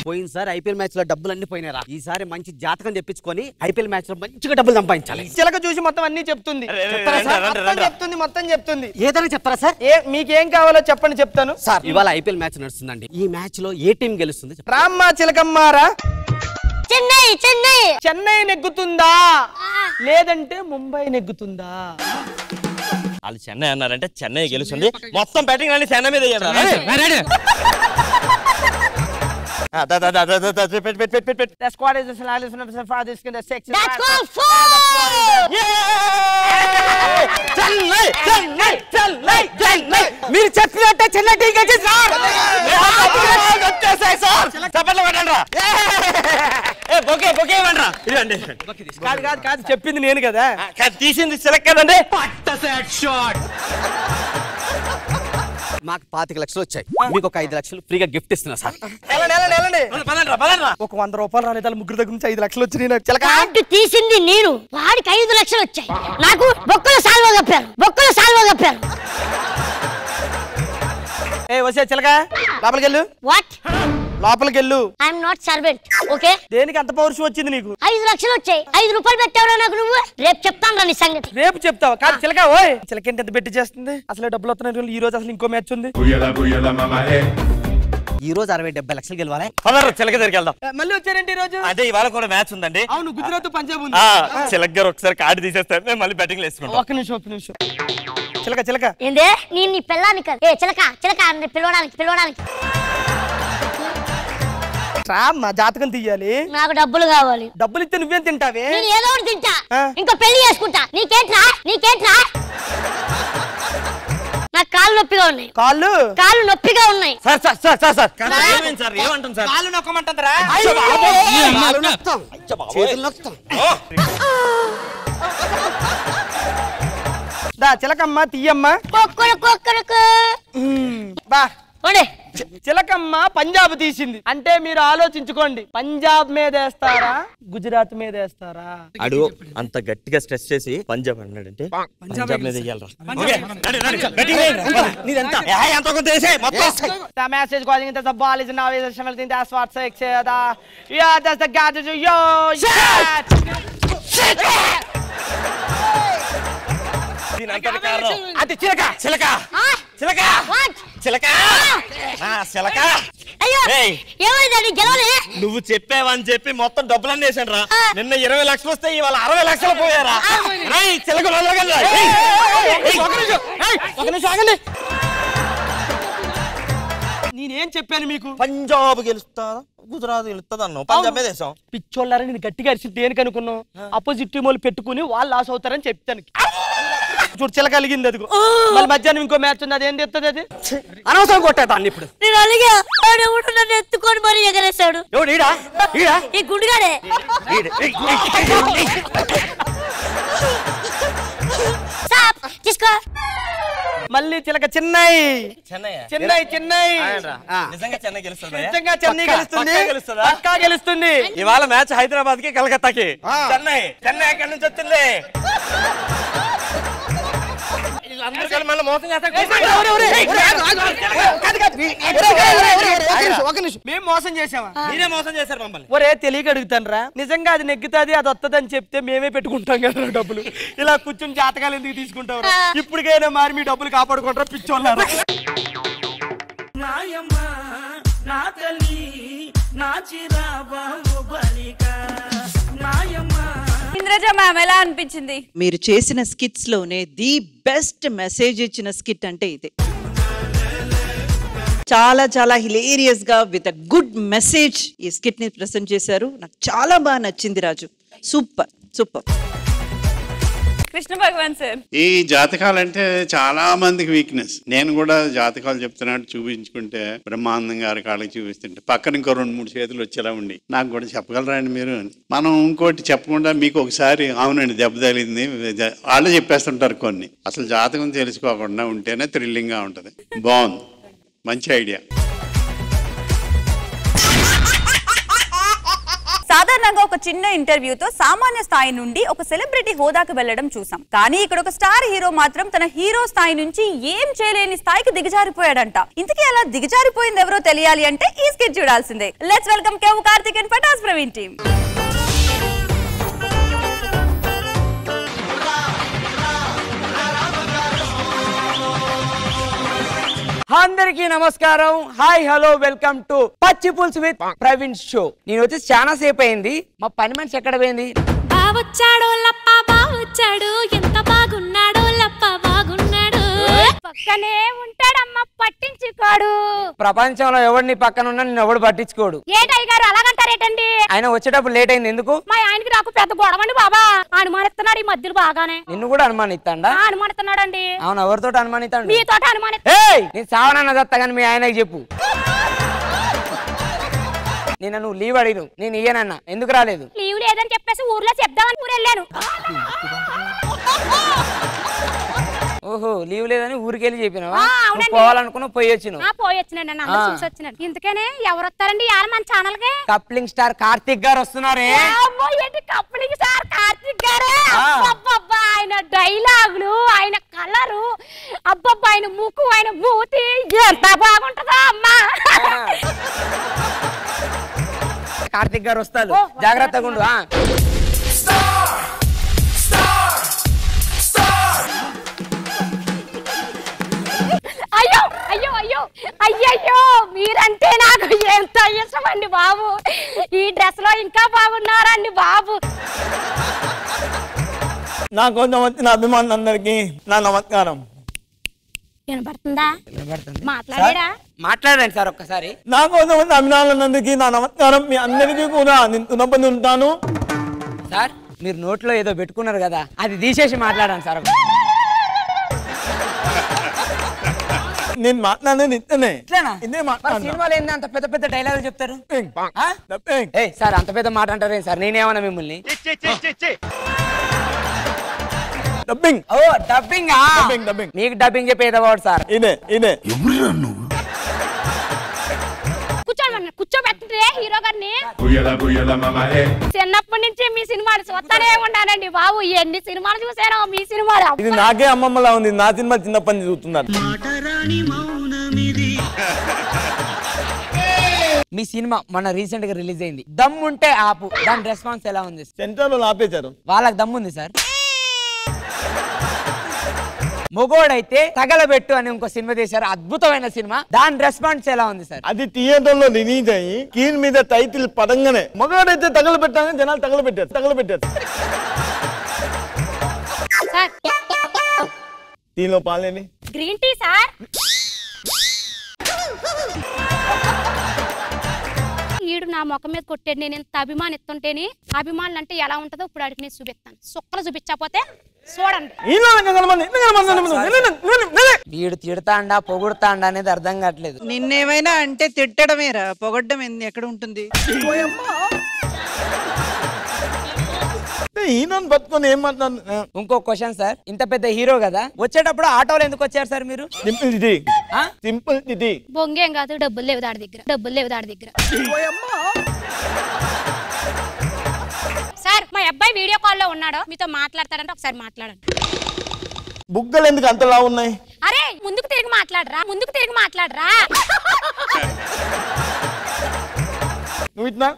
[SPEAKER 17] పోయినసారి ఐపీఎల్ మ్యాచ్ లో డబ్బులు అన్ని పోయినారా? ఈసారి మంచి జాతకం తెప్పించుకొని ఐపీఎల్ మ్యాచ్ లో మంచిగా డబ్బులు సంపాదించాలి.
[SPEAKER 16] చిలక చూసి మొత్తం అన్ని చెప్తుంది. మొత్తం చెప్తుంది.
[SPEAKER 17] ఏదైనా చెప్తారా సార్?
[SPEAKER 16] మీకేం కావాలో చెప్పండి, చెప్తాను.
[SPEAKER 17] సార్ ఇవాళ ఐపీఎల్ మ్యాచ్ నడుస్తుందండి. ఈ మ్యాచ్ లో ఏ టీం గెలుస్తుంది?
[SPEAKER 16] రామ్మా చిలకమ్మారా.
[SPEAKER 15] చెన్నై
[SPEAKER 16] నెగ్గుతుందా లేదంటే ముంబై నెగ్గుతుందా?
[SPEAKER 8] వాళ్ళు చెన్నై అన్నారంటే చెన్నై గెలుస్తుంది. మొత్తం బ్యాటింగ్ అన్ని చెన్నై మీద
[SPEAKER 16] The squad is the finalist of the farthest in the section.
[SPEAKER 15] That's called four!
[SPEAKER 17] Chennai మీరు చెప్పినట్టే చెన్నై టీం వచ్చేసారు.
[SPEAKER 16] కాదు చెప్పింది నేను కదా.
[SPEAKER 8] తీసింది సెలెక్ట్ కదండి.
[SPEAKER 17] మాకు 25 లక్షలు వచ్చాయి, మీకు ఒక 5 లక్షలు ఫ్రీగా గిఫ్ట్ ఇస్తున్నా సార్.
[SPEAKER 16] ఒక 100 రూపాయలు రాలేదు, ముగ్గురు దగ్గర నుంచి 5 లక్షలు వచ్చినాయి.
[SPEAKER 15] కార్డు తీసింది నేను, వాడికి 5 లక్షలు వచ్చాయి, నాకు బొక్కలు సాల్వ కప్పారు.
[SPEAKER 16] వచ్చే చిలక లోపలికి వెళ్ళు.
[SPEAKER 15] వాట్?
[SPEAKER 16] లోపలికి వెళ్ళు.
[SPEAKER 15] I'm not servant. ఓకే,
[SPEAKER 16] దేనికి అంత పౌరుషం వచ్చింది నీకు?
[SPEAKER 15] 5 లక్షలు వచ్చాయి, 5 రూపాయలు పెట్టావురా నాకు నువ్వు. రేపు చెప్తాను రా నీ సంగతి.
[SPEAKER 16] రేపు చెప్తావా? కాదు చిలక, ఓయ్ చిలక ఏంటి ఎంత పెట్టి చేస్తుంది? అసలు డబ్బులు వస్తున్నాయి. ఈ రోజు అసలు ఇంకో మ్యాచ్ ఉంది.
[SPEAKER 17] ఈ రోజు 60-70 లక్షలు గెలవాలి.
[SPEAKER 8] చిలక దగ్గరికి వెళ్దాం.
[SPEAKER 16] మళ్ళీ వచ్చారంటే ఈ రోజు
[SPEAKER 8] అదే ఇవాళ కూడా మ్యాచ్ ఉందండి.
[SPEAKER 16] అవును, గుజరాత్ పంజాబ్ ఉంది.
[SPEAKER 8] చిలక గారు ఒకసారి కార్డు తీసేస్తారు, మేము మళ్ళీ బ్యాటింగ్ వేసుకుంటాం.
[SPEAKER 16] ఒక్క నిమిషం. చిలక
[SPEAKER 15] ఏందే? నేను నీ పిల్లానికి కాదు. ఏ చిలక పిలవడానికి
[SPEAKER 16] మా జాతకం తీయాలి.
[SPEAKER 15] నాకు డబ్బులు కావాలి.
[SPEAKER 16] డబ్బులు ఇస్తే నువ్వేం తింటావే?
[SPEAKER 15] నేను ఏదో ఒకటి తింటా, ఇంకో పెళ్లి చేసుకుంటా. నీకేంట్రా? నాకు కాళ్ళు నొప్పిగా ఉన్నాయి. కాళ్ళు నొప్పిగా ఉన్నాయి.
[SPEAKER 8] సార్ ఏమంటాం సార్?
[SPEAKER 16] కాళ్ళు నొక్కమంటారా?
[SPEAKER 17] చేతులు నొక్కుతాం.
[SPEAKER 16] చిలకమ్మ తీయమ్మ. బా చిలకమ్మ పంజాబ్ తీసింది అంటే మీరు ఆలోచించుకోండి, పంజాబ్ మీద వేస్తారా గుజరాత్ మీద వేస్తారా?
[SPEAKER 8] అడు అంత గట్టిగా స్ట్రెస్ చేసి పంజాబ్ అన్నాడంటే పంజాబ్ మీద వేయాలరా.
[SPEAKER 16] The message calling into the ball is now is something that's what sex yeah that's the gadget yo shit.
[SPEAKER 9] అది చిలక చిలక చిలక చిలక చిలక.
[SPEAKER 8] నువ్వు చెప్పావని చెప్పి మొత్తం డబ్బులన్నీ వేసాను రా. నిన్న 20 లక్షలు వస్తే ఇవాళ 60 లక్షలు పోయారా. చిలక
[SPEAKER 16] నేనేం చెప్పాను మీకు?
[SPEAKER 8] పంజాబ్ గెలుస్తా గుజరాత్ గెలుస్తుంది అన్నావు, పంజాబ్ మీద వేసాం.
[SPEAKER 16] పిచ్చోళ్ళారని నేను గట్టిగా అరిసి దేనికి అనుకున్నావు? అపోజిట్ టీం వాళ్ళు పెట్టుకుని వాళ్ళు లాస్ అవుతారని చెప్తాను. చూడు చిలక కలిగింది అదిగో. మళ్ళీ మధ్యాహ్నం ఇంకో మ్యాచ్ ఉంది, అదేం తెస్తుంది అది?
[SPEAKER 9] అనవసరం కొట్టేదాన్ని ఇప్పుడు.
[SPEAKER 15] నేను అలిగా నన్ను ఎత్తుకొని మరి ఎగరేశాడు. ఈ గుడిగాడే. తీసుకో.
[SPEAKER 16] మళ్ళీ చిలక చెన్నై చెన్నై చెన్నై.
[SPEAKER 8] నిజంగా చెన్నై గెలుస్తుంది,
[SPEAKER 16] నిజంగా చెన్నై గెలుస్తుంది, పక్కా గెలుస్తుంది.
[SPEAKER 8] ఇవాళ మ్యాచ్ హైదరాబాద్ కి కలకత్తాకి. చెన్నై చెన్నై ఎక్కడి నుంచి వచ్చింది?
[SPEAKER 16] మేము మోసం చేసామా?
[SPEAKER 8] మీరే మోసం చేశారు మమ్మల్ని.
[SPEAKER 16] ఒరే తెలియక అడుగుతాను రా, నిజంగా అది నెగ్గుతుంది అది వస్తుంది అని చెప్తే మేమే పెట్టుకుంటాం కదా డబ్బులు. ఇలా కూర్చొని జాతకాలు ఎందుకు తీసుకుంటాం? ఇప్పటికైనా మారి మీ డబ్బులు కాపాడుకుంటారా పిచ్చోళ్ళారా?
[SPEAKER 3] ఇంద్రజ మ్యామ్ ఎలా అనిపించింది?
[SPEAKER 10] మీరు చేసిన స్కిట్స్ లోనే ది బెస్ట్ మెసేజ్ ఇచ్చిన స్కిట్ అంటే ఇదే. చాలా చాలా హిలేరియస్ గా విత్ అ గుడ్ మెసేజ్ ఈ స్కిట్ ని ప్రెజెంట్ చేశారు. నాకు చాలా బాగా నచ్చింది Raju. Super super.
[SPEAKER 3] Krishna Bhagavan sir,
[SPEAKER 11] ఈ జాతకాలంటే చాలా మందికి వీక్నెస్. నేను కూడా జాతకాలు చెప్తున్నట్టు చూపించుకుంటే బ్రహ్మానందం గారి కాళ్ళకి చూపిస్తుంటే పక్కన ఇంకో 2-3 చేతులు వచ్చేలా ఉండి నాకు కూడా చెప్పగలరా అండి మీరు? మనం ఇంకోటి చెప్పకుండా మీకు ఒకసారి అవునండి దెబ్బ తగిలింది వాళ్ళు చెప్పేస్తుంటారు కొన్ని. అసలు జాతకం తెలుసుకోకుండా ఉంటేనే థ్రిల్లింగ్ గా ఉంటది. బాగుంది, మంచి ఐడియా.
[SPEAKER 3] సాధారణంగా ఒక చిన్న ఇంటర్వ్యూతో సామాన్య స్థాయి నుండి ఒక సెలబ్రిటీ హోదాకు వెళ్లడం చూసాం. కానీ ఇక్కడ ఒక స్టార్ హీరో మాత్రం తన హీరో స్థాయి నుంచి ఏం చేయలేని స్థాయికి దిగజారిపోయాడంట. ఇంతకీ అలా దిగజారిపోయింది ఎవరో తెలియాలి అంటే ఈ స్కిట్ చూడాల్సిందే. Let's welcome Kevvu Karthik and Patas Praveen team.
[SPEAKER 9] అందరికీ నమస్కారం, హాయ్ హలో, వెల్కమ్ టు పచ్చి పులుసు విత్ ప్రవీణ్ షో. నేను వచ్చి చాలా సేపు అయింది, మా పని మనిషి ఎక్కడ పోయింది?
[SPEAKER 4] బావొచ్చాడో లప్ప బావొచ్చాడు, ఎంత బాగున్నాడో లప్ప బాగున్నాడు.
[SPEAKER 15] పక్కనే ఉంటాడమ్మా, పట్టించుకోడు.
[SPEAKER 9] ప్రపంచంలో ఎవడిని పక్కన ఉన్నా నేను ఎవడు పట్టించుకోడు.
[SPEAKER 15] ఏటయ్య గారు అలాగంటారేటండి?
[SPEAKER 9] ఆయన వచ్చేటప్పుడు లేట్ అయింది ఎందుకు?
[SPEAKER 15] మా ఆయనకి నాకు పెద్ద గొడవండి బాబా. అనుమానిస్తున్నాడు ఈ మధ్యలో బాగానే.
[SPEAKER 9] నిన్ను కూడా అనుమానిస్తాడా?
[SPEAKER 15] అనుమానిస్తున్నాడండి.
[SPEAKER 9] అవును, ఎవరితో అనుమానిస్తాడు?
[SPEAKER 15] మీతో అనుమాని.
[SPEAKER 9] నేను సావనన్న దత్తా కానీ మీ ఆయనకి చెప్పు. నేను నువ్వు లీవ్ అడిగిను, నేను ఇయ్యనన్నా. ఎందుకు రాలేదు?
[SPEAKER 15] లీవ్ లేదని చెప్పేసి ఊర్లో చెప్దామని ఊరు వెళ్ళాను.
[SPEAKER 9] ఓహో, లీవ్ లేదని ఊరికెళ్ళి చెప్పినావా? పోవాలనుకున్నావు, పోయి వచ్చినావు.
[SPEAKER 15] పోయి వచ్చినండి, చూసి వచ్చినాను. ఇంతకనే ఎవరు వస్తారండి ఇవాళ మన ఛానల్ కి?
[SPEAKER 9] కప్లింగ్ స్టార్ కార్తిక్ గారు వస్తున్నారే.
[SPEAKER 15] కప్లింగ్ స్టార్ కార్తిక్ గారే. అబ్బబ్బా, ఆయన డైలాగులు, ఆయన కలరు, అబ్బబ్బా ఆయన ముక్కు, ఆయన మూతి ఎంత బాగుంటుందా అమ్మా.
[SPEAKER 9] కార్తిక్ గారు వస్తారు, జాగ్రత్తగా ఉండు.
[SPEAKER 15] అయ్యో అయ్యో అయ్యో అయ్యయ్యో, మీరంటే నాకు ఎంత ఇష్టం అండి బాబు. ఈ డ్రెస్ లో ఇంకా బాగున్నారండి బాబు.
[SPEAKER 9] నా కొంతమంది నా అభిమానులు అందరికి నా నమస్కారం.
[SPEAKER 15] వినపడుతుందా? మాట్లాడారా?
[SPEAKER 9] మాట్లాడండి సార్ ఒక్కసారి. నా కొంతమంది అభిమానులందరికీ నా నమస్కారం. మీ అందరికీ కూడా నేను రుణపడి ఉంటాను. సార్ మీరు నోట్లో ఏదో పెట్టుకున్నారు కదా, అది తీసేసి మాట్లాడండి సార్. నేను మాట్లాడేది సినిమాలో ఏంది అంత పెద్ద పెద్ద డైలాగులు చెప్తారు సార్? అంత పెద్ద మాట అంటారు సార్? నేనేమన్నా మిమ్మల్ని? డబ్బింగ్. ఓ డబ్బింగ్. మీకు డబ్బింగ్ చెప్పేది వాడు సార్.
[SPEAKER 15] కూర్చోబెట్టే హీరో గారిని చిన్నప్పటి నుంచి మీ సినిమాలు చూస్తానే ఉన్నానండి బాబు. ఎన్ని సినిమాలు చూసానో మీ సినిమాలు.
[SPEAKER 16] ఇది నాకే అమ్మమ్మలా ఉంది. నా సినిమా చిన్నప్పటి నుంచి చూస్తున్నాను.
[SPEAKER 12] మీ సినిమా మన రీసెంట్ గా రిలీజ్ అయింది దమ్ముంటే ఆపు. దాని రెస్పాన్స్ ఎలా ఉంది?
[SPEAKER 16] సెంట్రల్ లో ఆపేశారు.
[SPEAKER 12] వాళ్ళకి దమ్ముంది సార్. మొగోడైతే తగలబెట్టు అని ఇంకో సినిమా తీశారు, అద్భుతమైన సినిమా. దాని రెస్పాన్స్ ఎలా ఉంది సార్?
[SPEAKER 16] అది థియేటర్ లో రిలీజ్ అయ్యి స్క్రీన్ మీద టైటిల్ పడంగానే మొగోడైతే తగలబెట్టాలని జనాలు తగలబెట్టారు. దీనిలో పాలేని
[SPEAKER 15] గ్రీన్ టీ సార్. ఈడు నా ముఖం మీద కొట్టాడు. నేను ఎంత అభిమానిస్తుంటేనే అభిమానులు అంటే ఎలా ఉంటుందో ఇప్పుడు అడిగి నేను చూపిస్తాను. సుక్కలు చూపించకపోతే చూడండి.
[SPEAKER 12] వీడు తిడతాండా పొగుడతాండా అనేది అర్థం కావట్లేదు.
[SPEAKER 10] నిన్నేమైనా అంటే తిట్టడమేరా, పొగడ్డం ఎక్కడ ఉంటుంది?
[SPEAKER 16] పట్టుకొని ఏం మాట్లాడు.
[SPEAKER 12] ఇంకో క్వశ్చన్ సార్, ఇంత పెద్ద హీరో కదా, వచ్చేటప్పుడు ఆటోలో ఎందుకు వచ్చారు సార్ మీరు?
[SPEAKER 16] సింపుల్
[SPEAKER 15] బొంగేం కాదు, డబ్బులు లేవు దాడి దగ్గర. సార్ మా అబ్బాయి వీడియో కాల్లో ఉన్నాడో, మీతో మాట్లాడతాడంటే ఒకసారి మాట్లాడండి.
[SPEAKER 16] బుగ్గలు ఎందుకు అంతలా ఉన్నాయి?
[SPEAKER 15] అరే ముందుకు తిరిగి మాట్లాడరా.
[SPEAKER 16] నువ్వు ఇట్లా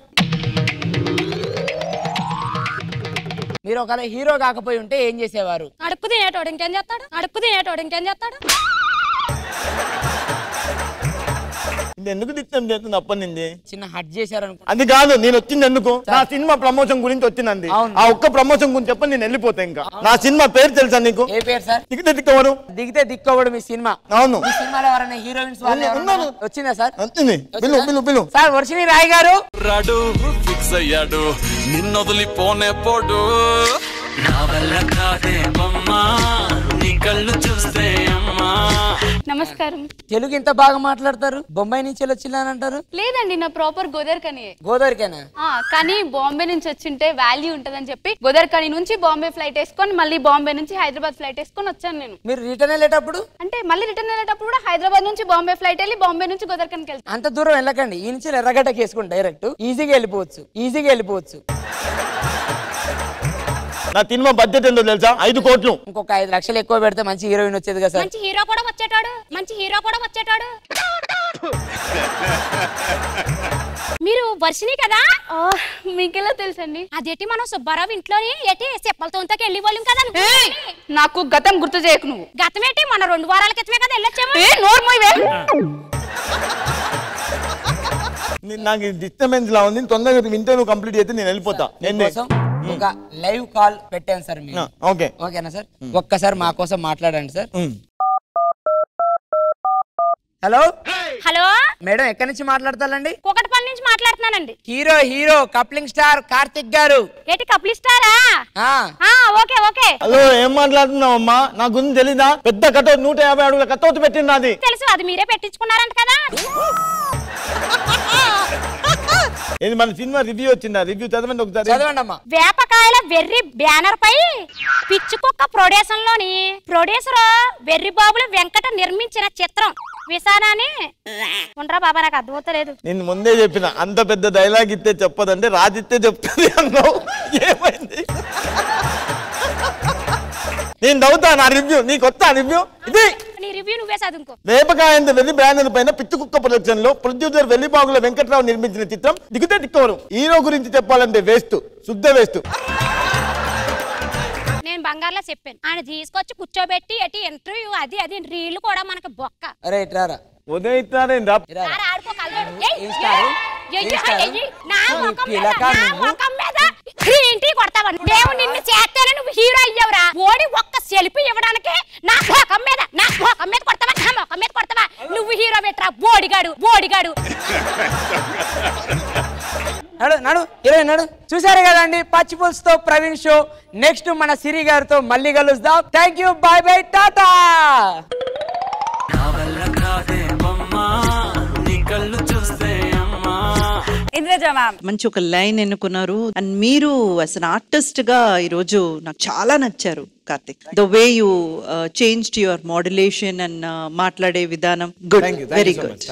[SPEAKER 12] మీరు ఒకవేళ హీరో కాకపోయి ఉంటే ఏం చేసేవారు?
[SPEAKER 15] అడుక్కు తినేటోడు ఇంకేం చేస్తాడు?
[SPEAKER 16] ఎందుకు తిట్టం చేస్తుంది అప్పటి నుంచి?
[SPEAKER 12] చిన్న హట్ చేశారు అనుకో.
[SPEAKER 16] అది కాదు, నేను వచ్చింది ఎందుకు? నా సినిమా ప్రమోషన్ గురించి వచ్చింది. ఆ ఒక్క ప్రమోషన్ గురించి చెప్పని నేను వెళ్ళిపోతా. ఇంకా నా సినిమా పేరు తెలుసా నీకు?
[SPEAKER 12] ఏ పేరు సార్?
[SPEAKER 16] దిగితే దిక్కవడు
[SPEAKER 12] మీ సినిమా.
[SPEAKER 16] అవును.
[SPEAKER 12] మీ సినిమాలో ఎవరైనా హీరోయిన్స్ వచ్చిందా సార్?
[SPEAKER 16] వచ్చింది. పిలు
[SPEAKER 12] సార్. వర్షిణి రాయ్ గారు
[SPEAKER 2] రాడు ఫిక్స్ అయ్యాడు, నిన్నొదిలిపోనే పోడు. నా వల్ల కాదే బొమ్మా, నీ కళ్ళు చూస్తే అమ్మా.
[SPEAKER 15] నమస్కారం.
[SPEAKER 12] తెలుగు ఇంత బాగా మాట్లాడతారు? బొంబాయి నుంచి వచ్చిందంటారు?
[SPEAKER 15] లేదండి, నా ప్రాపర్ గోదావరికని.
[SPEAKER 12] గోదావరికేనా?
[SPEAKER 15] కానీ బాంబే నుంచి వచ్చింటే వాల్యూ ఉంటదని చెప్పి గోదావరికని నుంచి బాంబే ఫ్లైట్ వేసుకొని మళ్ళీ బాంబే నుంచి హైదరాబాద్ ఫ్లైట్ వేసుకొని వచ్చాను నేను.
[SPEAKER 12] మీరు రిటర్న్ వెళ్ళేటప్పుడు
[SPEAKER 15] అంటే మళ్ళీ రిటర్న్ వెళ్ళేటప్పుడు కూడా హైదరాబాద్ నుంచి బాంబే ఫ్లైట్ వెళ్ళి బాంబే నుంచి గోదావరికనికి వెళ్తాను.
[SPEAKER 12] అంత దూరం వెళ్ళకండి, ఈ నుంచి ఎర్రగడ్డకి వేసుకుని డైరెక్ట్ ఈజీగా వెళ్ళిపోవచ్చు.
[SPEAKER 16] నా సినిమా బడ్జెట్ ఎంతో తెలుసా? 5 కోట్లు.
[SPEAKER 12] ఇంకొక 5 లక్షలు ఎక్కువ పెడితే మంచి హీరోయిన్ వచ్చేది కదా సార్.
[SPEAKER 15] మంచి హీరో కూడా వచ్చేటాడు. మీరు వర్షిణి కదా? మీకెలా తెలుసండి? అదేటి మనం సుబ్బారావు ఇంట్లోని ఏటి చెప్పలతో వెళ్ళి వాళ్ళం కదా. నాకు గతం గుర్తు చేయకు నువ్వు. గతం ఏంటి? మన 2 వారాల క్రితమే కదా వెళ్ళొచ్చాము.
[SPEAKER 16] నాకు డిస్టర్బెన్స్ లా ఉంది. తొందరగా వింటే నువ్వు కంప్లీట్ అయితే నేను వెళ్ళిపోతా.
[SPEAKER 12] ఒక లైవ్ కాల్ పెట్టాను సార్. ఓకేనా సార్? ఒక్కసారి మా కోసం మాట్లాడండి సార్. హలో మేడం, ఎక్కడి నుంచి మాట్లాడతారండి?
[SPEAKER 15] కూకట్పల్లి నుంచి మాట్లాడుతున్నానండి.
[SPEAKER 12] హీరో కప్లింగ్ స్టార్ కార్తిక్ గారు.
[SPEAKER 15] ఏంటి కప్లింగ్ స్టారా? ఓకే.
[SPEAKER 16] హలో, ఏం మాట్లాడుతున్నావు అమ్మా? నా గురించి తెలీదా? పెద్ద కటౌట్ 150 అడుగుల కటౌట్ పెట్టింది. అది
[SPEAKER 15] తెలుసు, అది మీరే పెట్టించుకున్నారంట కదా.
[SPEAKER 16] ఇది మన సినిమా రివ్యూ వచ్చిందా? రివ్యూ చదవండి ఒకసారి.
[SPEAKER 12] చదవండి అమ్మా.
[SPEAKER 15] వేపకాయల వెర్రి బ్యానర్ పై పిచ్చుకుక్క ప్రొడ్యూసర్ వెర్రి బాబుల వెంకట నిర్మించిన చిత్రం విసానాన్ని ఉండరా బాబా, నాకు అర్థమవుతలేదు.
[SPEAKER 16] నేను ముందే చెప్పిన, అంత పెద్ద డైలాగ్ ఇస్తే చెప్పదంటే రాజిస్తే చెప్తుంది అన్నావు. ఏమైంది? నేను నవ్వుతా. నా రివ్యూ నీకు వస్తా. రివ్యూ ఇది వేపకాయంత వెల్లి బ్యానర్ పైన పిచ్చుకుక్క ప్రొడక్షన్ లో ప్రొడ్యూసర్ వెల్లిబాగుల వెంకట్రావు నిర్మించిన చిత్రం దిగితే దిక్కవరు. హీరో గురించి చెప్పాలంటే వేస్ట్, శుద్ధ వేస్ట్.
[SPEAKER 15] నేను బంగారులో చెప్పాను, ఆయన తీసుకొచ్చి కూర్చోబెట్టి ఎట్టి ఇంటర్వ్యూ అది రీళ్లు కూడా మనకు బొక్క.
[SPEAKER 12] అరే ఇట్రారా
[SPEAKER 16] ఉదయిస్తారేందా?
[SPEAKER 15] నిన్ను చేస్తానే నువ్వు హీరో అయ్యావురా. ఓడి ఒక్క సెల్ఫీ ఇవ్వడానికి నా ముఖం మీద కొడతావా? నా ముఖం మీద కొడతావా? నువ్వు హీరో పెట్టరా బోడిగాడు.
[SPEAKER 12] నడు చూసారు కదండి, పచ్చి పులుసుతో ప్రవీణ్ షో. నెక్స్ట్ మన సిరి గారితో మళ్ళీ కలుద్దాం. Thank you, by by, Tata.
[SPEAKER 10] మంచి ఒక లైన్ ఎన్నుకున్నారు. అండ్ మీరు యాజ్ అన్ ఆర్టిస్ట్ గా ఈ రోజు నాకు చాలా నచ్చారు Karthik. The way you changed your modulation and మాట్లాడే విధానం. Good, very good.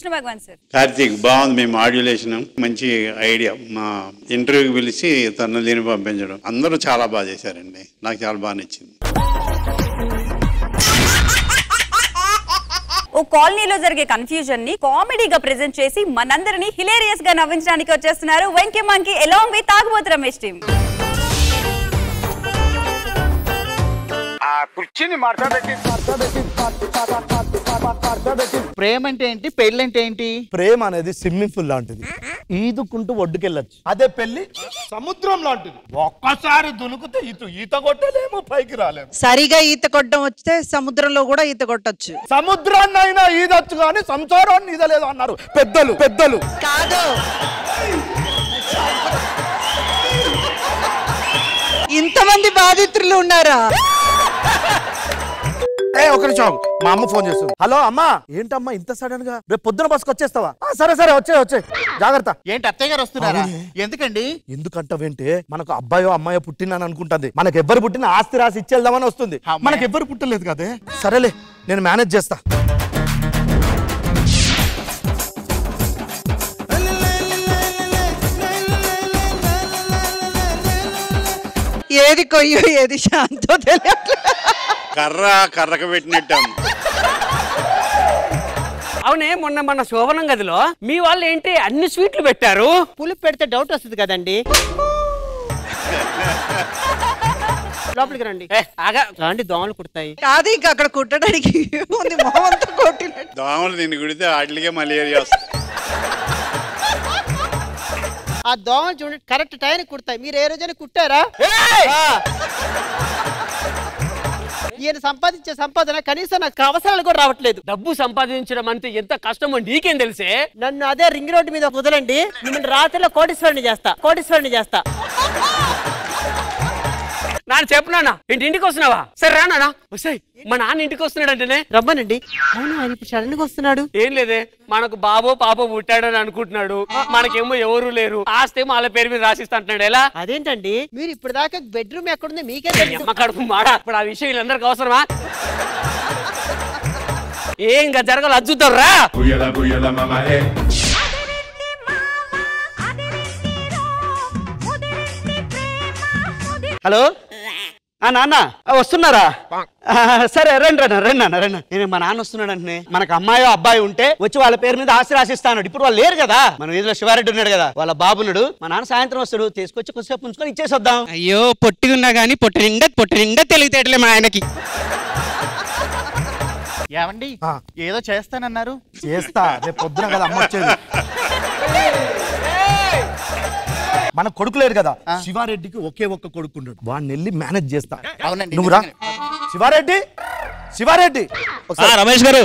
[SPEAKER 3] Vishnu Bhagavan sir.
[SPEAKER 11] Karthik బాగుంది మీ మాడ్యులేషన్, మంచి ఐడియా. మా ఇంటర్వ్యూకి పిలిచి తను దీన్ని పంపించడం అందరూ చాలా బాగా చేశారండి, నాకు చాలా బాగా నచ్చింది.
[SPEAKER 3] ఓ కాలనీలో జరిగే కన్ఫ్యూజన్ ని కామెడీగా ప్రెజెంట్ చేసి మనందరినీ హిలేరియస్ గా నవ్వించడానికి వచ్చేస్తున్నారు వెంకీ మంకీ అలాంగ్ విత్ తాగుబోతు రమేష్ టీమ్.
[SPEAKER 18] ప్రేమ అంటే ఏంటి, పెళ్లి అంటే ఏంటి?
[SPEAKER 16] ప్రేమ అనేది స్విమ్మింగ్ పూల్ లాంటిది, ఈదుకుంటూ ఒడ్డుకెళ్ళచ్చు. అదే పెళ్లి సముద్రం లాంటిది, ఒక్కసారి దునుకుతే ఈత కొట్టలేము, పైకి రాలేము.
[SPEAKER 10] సరిగా ఈత కొట్టడం వస్తే సముద్రంలో కూడా ఈత కొట్టచ్చు.
[SPEAKER 16] సముద్రాన్ని అయినా ఈదొచ్చు కానీ సంసారాన్ని ఈదలేదు అన్నారు పెద్దలు. పెద్దలు
[SPEAKER 10] కాదు, ఇంతమంది బాధితులు ఉన్నారా?
[SPEAKER 16] ఒక నిమిషం, మా అమ్మ ఫోన్ చేస్తుంది. హలో అమ్మా. ఏంటమ్మా ఇంత సడన్ గా? రేపు పొద్దున బస్కి వచ్చేస్తావా? సరే సరే వచ్చే జాగ్రత్త.
[SPEAKER 18] ఏంటి అత్తయ్య గారు వస్తున్నారా? ఎందుకండి?
[SPEAKER 16] ఎందుకంటావేంటే మనకు అబ్బాయో అమ్మాయో పుట్టిందని అనుకుంటుంది. మనకు ఎవ్వరు పుట్టిన ఆస్తి రాసి ఇచ్చేద్దామని వస్తుంది. మనకు ఎవ్వరు పుట్టలేదు కదే. సరేలే నేను మేనేజ్ చేస్తా.
[SPEAKER 10] ఏది కొయ్యో ఏది శాంతో తెలియట్లేదు.
[SPEAKER 11] కర్రకు పెట్టినట్టు.
[SPEAKER 9] అవునే, మొన్న మన శోభనం గదిలో మీ వాళ్ళు ఏంటి అన్ని స్వీట్లు పెట్టారు?
[SPEAKER 17] పులుపు పెడితే డౌట్ వస్తుంది కదండి. లోపలికి రండి. రండి, దోమలు కుడతాయి.
[SPEAKER 10] కాదు, ఇంకా అక్కడ కుట్టడానికి ఉంది, మొహం అంతా కొట్టినట్టు.
[SPEAKER 11] దోమలు దీన్ని కుడితే వాటికే మలేరియా వస్తుంది.
[SPEAKER 17] ఆ దోమలు చూడండి కరెక్ట్ టైం కుడతాయి. మీరు ఏ రోజైనా కుట్టారా? ఈయన సంపాదించే సంపాదన కనీసం నాకు అవసరాలు కూడా రావట్లేదు.
[SPEAKER 9] డబ్బు సంపాదించడం అంటే ఎంత కష్టమో నీకేం తెలిసే?
[SPEAKER 17] నన్ను అదే రింగ్ రోడ్డు మీద కుదలండి, మిమ్మల్ని రాత్రిలో కోటీశ్వరుని చేస్తా.
[SPEAKER 9] నాన్న చెప్పునా ఇంటికి వస్తున్నావా? సరే రా నాన్న. వస్తాయి, మా నాన్న ఇంటికి వస్తున్నాడు అంటేనే
[SPEAKER 17] రమ్మనండి. అవును, ఆయన ఇప్పుడు సడన్ గా వస్తున్నాడు.
[SPEAKER 9] ఏం లేదే, మనకు బాబో పాపో పుట్టాడని అనుకుంటున్నాడు. మనకేమో ఎవరు లేరు, ఆస్తి ఏమో వాళ్ళ పేరు మీద రాసిస్తా అంటున్నాడు. ఎలా?
[SPEAKER 17] అదేంటండి మీరు ఇప్పుడు దాకా బెడ్రూమ్ ఎక్కడుంది మీకే
[SPEAKER 9] అమ్మ కడుపు మాడా. ఇప్పుడు ఆ విషయం వీళ్ళందరికీ అవసరమా? ఏం జరగాలి అది చూద్దాం రా.
[SPEAKER 17] హలో నాన్న వస్తున్నారా? సరే రండి రండి. నేను మా నాన్న వస్తున్నాడు అంటే మనకు అమ్మాయో అబ్బాయి ఉంటే వచ్చి వాళ్ళ పేరు మీద ఆస్తి రాసిస్తాను. ఇప్పుడు వాళ్ళు లేరు కదా, మన వీధిలో శివారెడ్డి ఉన్నాడు కదా, వాళ్ళ బాబున్నాడు. మా నాన్న సాయంత్రం వస్తాడు, తీసుకొచ్చి కొద్దిసేపు ఉంచుకొని ఇచ్చేసొద్దాం.
[SPEAKER 12] అయ్యో పొట్టిగున్నా గానీ పొట్టి నిండా తెలివితేటలే మా ఆయనకి.
[SPEAKER 18] ఏమండి ఏదో చేస్తానన్నారు?
[SPEAKER 16] చేస్తా, రేపు పొద్దున కదా అమ్మ వచ్చేది. మన కొడుకు లేరు కదా, శివారెడ్డికి ఒకే ఒక్క కొడుకు ఉన్నాడు, వాడిని వెళ్ళి మేనేజ్ చేస్తా. నువ్వు రా శివారెడ్డి.
[SPEAKER 19] రమేష్ గారు,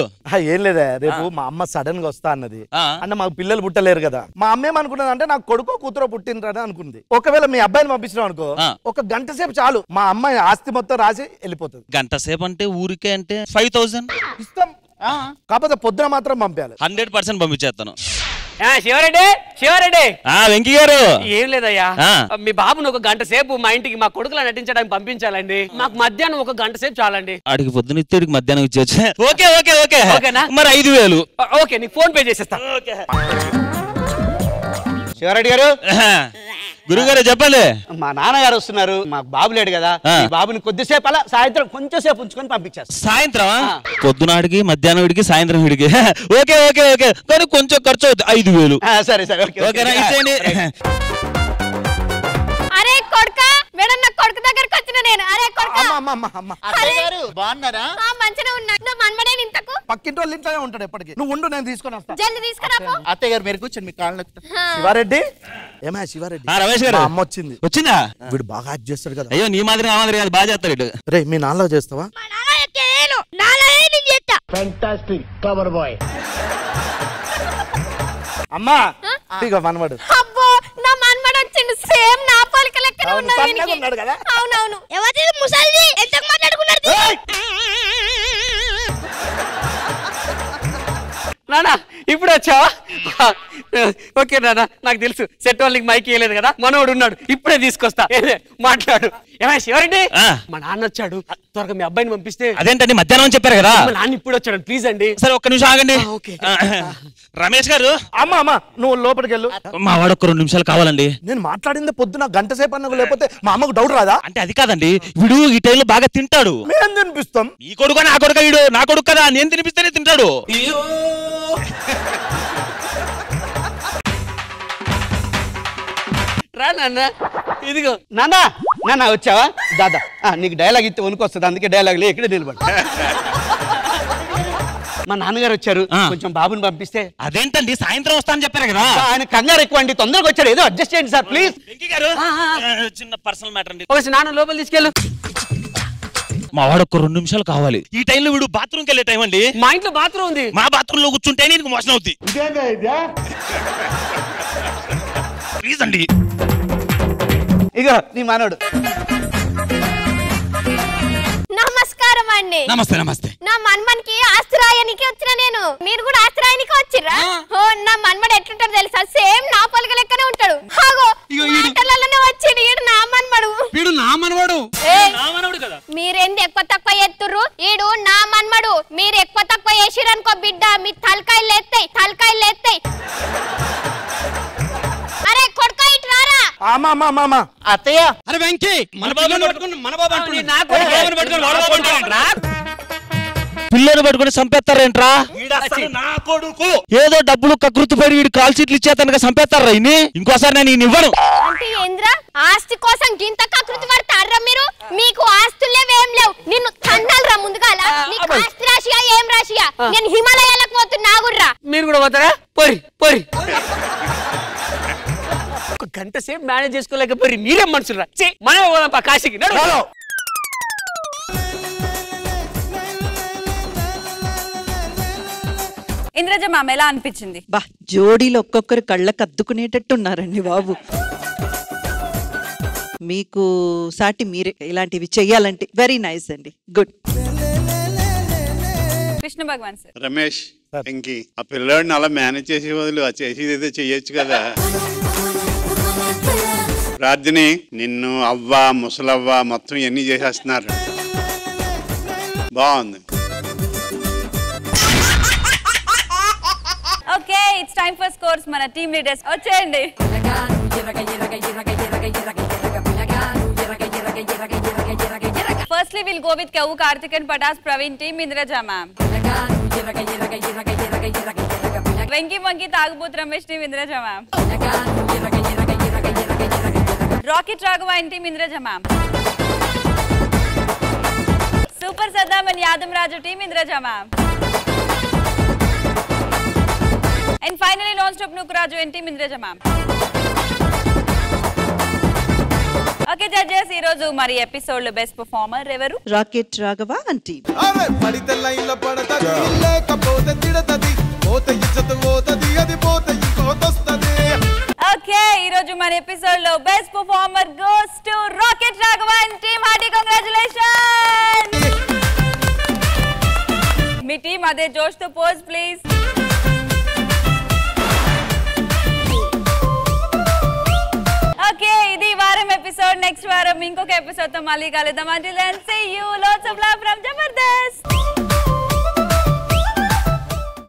[SPEAKER 16] ఏం లేదా, రేపు మా అమ్మ సడన్ గా వస్తా అన్నది. అంటే మాకు పిల్లలు పుట్టలేరు కదా. మా అమ్మ ఏమనుకున్నది అంటే నాకు కొడుకో కూతురో పుట్టినరని అనుకుంది. ఒకవేళ మీ అబ్బాయిని పంపించినాం అనుకో, ఒక గంట సేపు చాలు, మా అమ్మాయి ఆస్తి మొత్తం రాసి వెళ్ళిపోతుంది.
[SPEAKER 19] గంట సేపు అంటే ఊరికే అంటే 5000
[SPEAKER 16] ఇస్తాం. కాకపోతే పొద్దున మాత్రం పంపించాలి.
[SPEAKER 19] 100% పంపించేస్తాను.
[SPEAKER 9] శివారెడ్డి
[SPEAKER 19] వెంకీ గారు,
[SPEAKER 9] ఏం లేదయ్యా, మీ బాబును ఒక గంట సేపు మా ఇంటికి మా కొడుకులా నటించడానికి పంపించాలండి. మాకు మధ్యాహ్నం ఒక గంట సేపు చాలండి.
[SPEAKER 19] అడిగి పొద్దున ఇచ్చేడికి మధ్యాహ్నం ఇచ్చేచ్చు. ఓకేనా? మరి 5000.
[SPEAKER 9] ఓకే, నీకు ఫోన్ పే చేసేస్తా.
[SPEAKER 17] శివారెడ్డి గారు,
[SPEAKER 19] గురుగారు చెప్పండి.
[SPEAKER 17] మా నాన్నగారు వస్తున్నారు, మా బాబు లేడు కదా, బాబుని కొద్దిసేపు అలా సాయంత్రం కొంచెం సేపు ఉంచుకొని పంపించారు.
[SPEAKER 19] సాయంత్రం పొద్దునాడికి మధ్యాహ్నం వీడికి సాయంత్రం వీడికి. ఓకే కానీ కొంచెం ఖర్చు అవుతుంది, 5000.
[SPEAKER 17] సరే
[SPEAKER 19] ఓకేనా? ఇచ్చేయండి.
[SPEAKER 15] అరే కొడుకా, మేడం నా కొడుకు దగ్గరికి వచ్చిన నేను. అరే కొడుకా,
[SPEAKER 18] బాగున్నారా?
[SPEAKER 15] మంచిగా ఉన్నా. నా మన్మడేని ఇంతకు
[SPEAKER 16] పక్కింటి వాళ్ళు ఇంట్లోనే ఉంటాడు ఎప్పటికీ. నువ్వు ఉండు, నేను తీసుకొని వస్తా.
[SPEAKER 15] జల్ది తీసుకురాపో.
[SPEAKER 18] అత్తయ్య గారు మీరు కూర్చొని మీ కాళ్ళు.
[SPEAKER 16] శివారెడ్డి, ఏమా శివారెడ్డి?
[SPEAKER 19] రమేష్ గారు,
[SPEAKER 16] అమ్మ
[SPEAKER 19] వచ్చిందా?
[SPEAKER 16] వీడు బాగా యాక్ట్ చేస్తాడు కదా.
[SPEAKER 19] అయ్యో నీ మాదిరి కాదు, బాగా చేస్తాడు.
[SPEAKER 16] రే మీ నాన్నలో చేస్తావా? అమ్మా ఇక మనవాడు.
[SPEAKER 15] అబ్బో, నా మన్మడు వచ్చిండు. సేమ్ నా పోలిక లెక్కనే ఉన్నాడు
[SPEAKER 16] కదా.
[SPEAKER 15] అవునవును. ఎవరిది ముసలిది? ఎంత మాట్లాడుకున్నాడు?
[SPEAKER 9] నానా ఇప్పుడు వచ్చావా? ఓకే నాన్న, నాకు తెలుసు సెట్ వాళ్ళకి మైక్ ఇవ్వలేదు కదా, మనోడు ఉన్నాడు, ఇప్పుడే తీసుకొస్తా. మాట్లాడు. ఏమై శివరెడ్డి, మా నాన్న వచ్చాడు, త్వరగా మీ అబ్బాయిని పంపిస్తే.
[SPEAKER 19] అదేంటండి మధ్యాహ్నం చెప్పారు కదా.
[SPEAKER 9] మా నాన్న ఇప్పుడు వచ్చాడు, ప్లీజ్ అండి.
[SPEAKER 19] సరే ఒక్క నిమిషం ఆగండి. రమేష్ గారు.
[SPEAKER 16] అమ్మా నువ్వు లోపలికి వెళ్ళు.
[SPEAKER 19] మా వాడు ఒక్క 2 నిమిషాలు కావాలండి.
[SPEAKER 16] నేను మాట్లాడింది పొద్దున గంట సేపు అన్న, లేకపోతే మా అమ్మకు డౌట్ రాదా?
[SPEAKER 19] అంటే అది కాదండి, వీడు ఈ టైంలో బాగా తింటాడు.
[SPEAKER 16] మేము తినిపిస్తాం.
[SPEAKER 19] ఈ కొడుకు నా కొడుకు, వీడు నా కొడుకు కదా, నేను తినిపిస్తేనే తింటాడు.
[SPEAKER 9] రా నాన్న, ఇదిగో. నాన్న వచ్చావా? దాదా నీకు డైలాగ్ ఇస్తే వణుకొస్తుంది, అందుకే డైలాగ్ లే, ఇక్కడే నిలబడి. మా నాన్నగారు వచ్చారు, కొంచెం బాబుని పంపిస్తే.
[SPEAKER 19] అదేంటండి సాయంత్రం వస్తానని చెప్పారు కదా.
[SPEAKER 9] ఆయన కంగారు ఎక్కువ అండి, తొందరగా వచ్చాడు, ఏదో అడ్జస్ట్ చేయండి సార్ ప్లీజ్.
[SPEAKER 19] చిన్న పర్సనల్ మ్యాటర్ అండి.
[SPEAKER 9] ఒకసారి నాన్న లోపల తీసుకెళ్ళు.
[SPEAKER 19] మా వాడు ఒక్క 2 నిమిషాలు కావాలి. ఈ టైంలో వీడు బాత్రూమ్కి వెళ్ళే టైం అండి.
[SPEAKER 9] మా ఇంట్లో బాత్రూమ్ ఉంది.
[SPEAKER 19] మా బాత్రూమ్ లో కూర్చుంటే నీకు మోసం అవుతుంది. ప్లీజ్ అండి.
[SPEAKER 17] ఇగో నీ మనోడు.
[SPEAKER 15] నమస్కారం అండి.
[SPEAKER 19] నమస్తే నమస్తే.
[SPEAKER 15] నా మన్మన్కి ఆస్తి రాయనికి వచ్చిన నేను, మీరు కూడా ఆస్తి రాయనికి వచ్చిర్రా? ఓ నా మన్మడు ఎట్లుంటాడు తెలుసా, సేమ్ నా పొలక లెక్కనే ఉంటాడు. హాగో మాటలలోనే వచ్చిండు, ఈడు నా మన్మడు.
[SPEAKER 19] వీడు నా మనవాడు.
[SPEAKER 15] మీరేంది ఎక్కువ తక్కువ ఎత్తుర్రు, ఈడు నా మన్మడు. మీరు ఎక్కువ తక్కువ చేసిరనుకో బిడ్డ, మీ తలకాయలు లేస్తాయి, తలకాయలు లేస్తాయి. అరే కొడుకా ఇటు రారా.
[SPEAKER 17] అత్తయ్య.
[SPEAKER 19] అరే వెంకీ, మన బాబుని పట్టుకుని పిల్లని పట్టుకుని చంపేస్తారేంట్రా? నా కొడుకు ఏదో డబ్బులు కకృతి పడి వీడు కాల్ షీట్లు ఇచ్చేతనగా చంపేస్తారా? ఇన్ని ఇంకోసారి నేను ఈయన ఇవ్వను.
[SPEAKER 15] అంటే ఏంద్రా ఆస్తి కోసం గింత కకృతి పడతారా మీరు? మీకు ఆస్తులు లేవేం లేవు, నిన్ను తన్నాలరా ముందుగాల. నీకు ఆస్తి రాశియా ఏం రాశియా? నేను హిమాలయాలకు పోతున్నా గుర్రా.
[SPEAKER 9] మీరు కూడా పోతారా? పోరి పోరి. ఒక గంట సేపు మేనేజ్ చేసుకోలేకపోయి మీరేం మనుషులు రా. మనమే పోదాం కాశీకి.
[SPEAKER 3] ఇంద్రజ మ్యామ్ ఎలా అనిపించింది?
[SPEAKER 10] బా జోడీలు ఒక్కొక్కరు కళ్ళకు అద్దుకునేటట్టున్నారండి బాబు. మీకు సాటి మీరే ఇలాంటివి చెయ్యాలంటే వెరీ నైస్ అండి, గుడ్.
[SPEAKER 3] కృష్ణ భగవాన్ సార్.
[SPEAKER 11] రమేష్ ఇంకి ఆ పిల్లాడిని అలా మేనేజ్ చేసే బదులు ఆ చేసేది ఏదో చెయ్యొచ్చు కదా. రాజ్ని నిన్ను అవ్వ ముసలవ్వ మొత్తం ఇవన్నీ చేసేస్తున్నారు. బాగుంది.
[SPEAKER 3] Okay it's time for scores. మన టీమ్ లీడర్స్ వచ్చేయండి. Firstly, we'll go with Kavu, Karthik and Patas, Praveen team, Indraja ma'am. Venki Monkey, Tagput, Ramesh team, Indraja ma'am. Rocket Raghava team, Indraja ma'am. Super Saddam and Yadam Raju team, Indraja ma'am. And finally, Non-Stop Nukraju and team, Indraja ma'am. Okay judges, ఈ రోజు మరి episode లో best performer ఎవరు?
[SPEAKER 10] Rocket Raghava and team.
[SPEAKER 2] అరే పడితే లైన్ల పడతది, లేకపోతే తిడతది, పోతే ఇజ్జత్ పోతది, అది పోతే ఇంకోతొస్తది.
[SPEAKER 3] ఓకే ఈ రోజు మన ఎపిసోడ్ లో best performer goes to rocket Raghava and team. Hearty congratulations. Me team అదే జోష్ తో పోజ్ ప్లీజ్. ఓకే ఇది వారం ఎపిసోడ్. నెక్స్ట్ వారం ఇంకొక ఎపిసోడ్ తో మళ్ళీ కలుద్దాం. Until then, see you. Lots of love from Jabardast.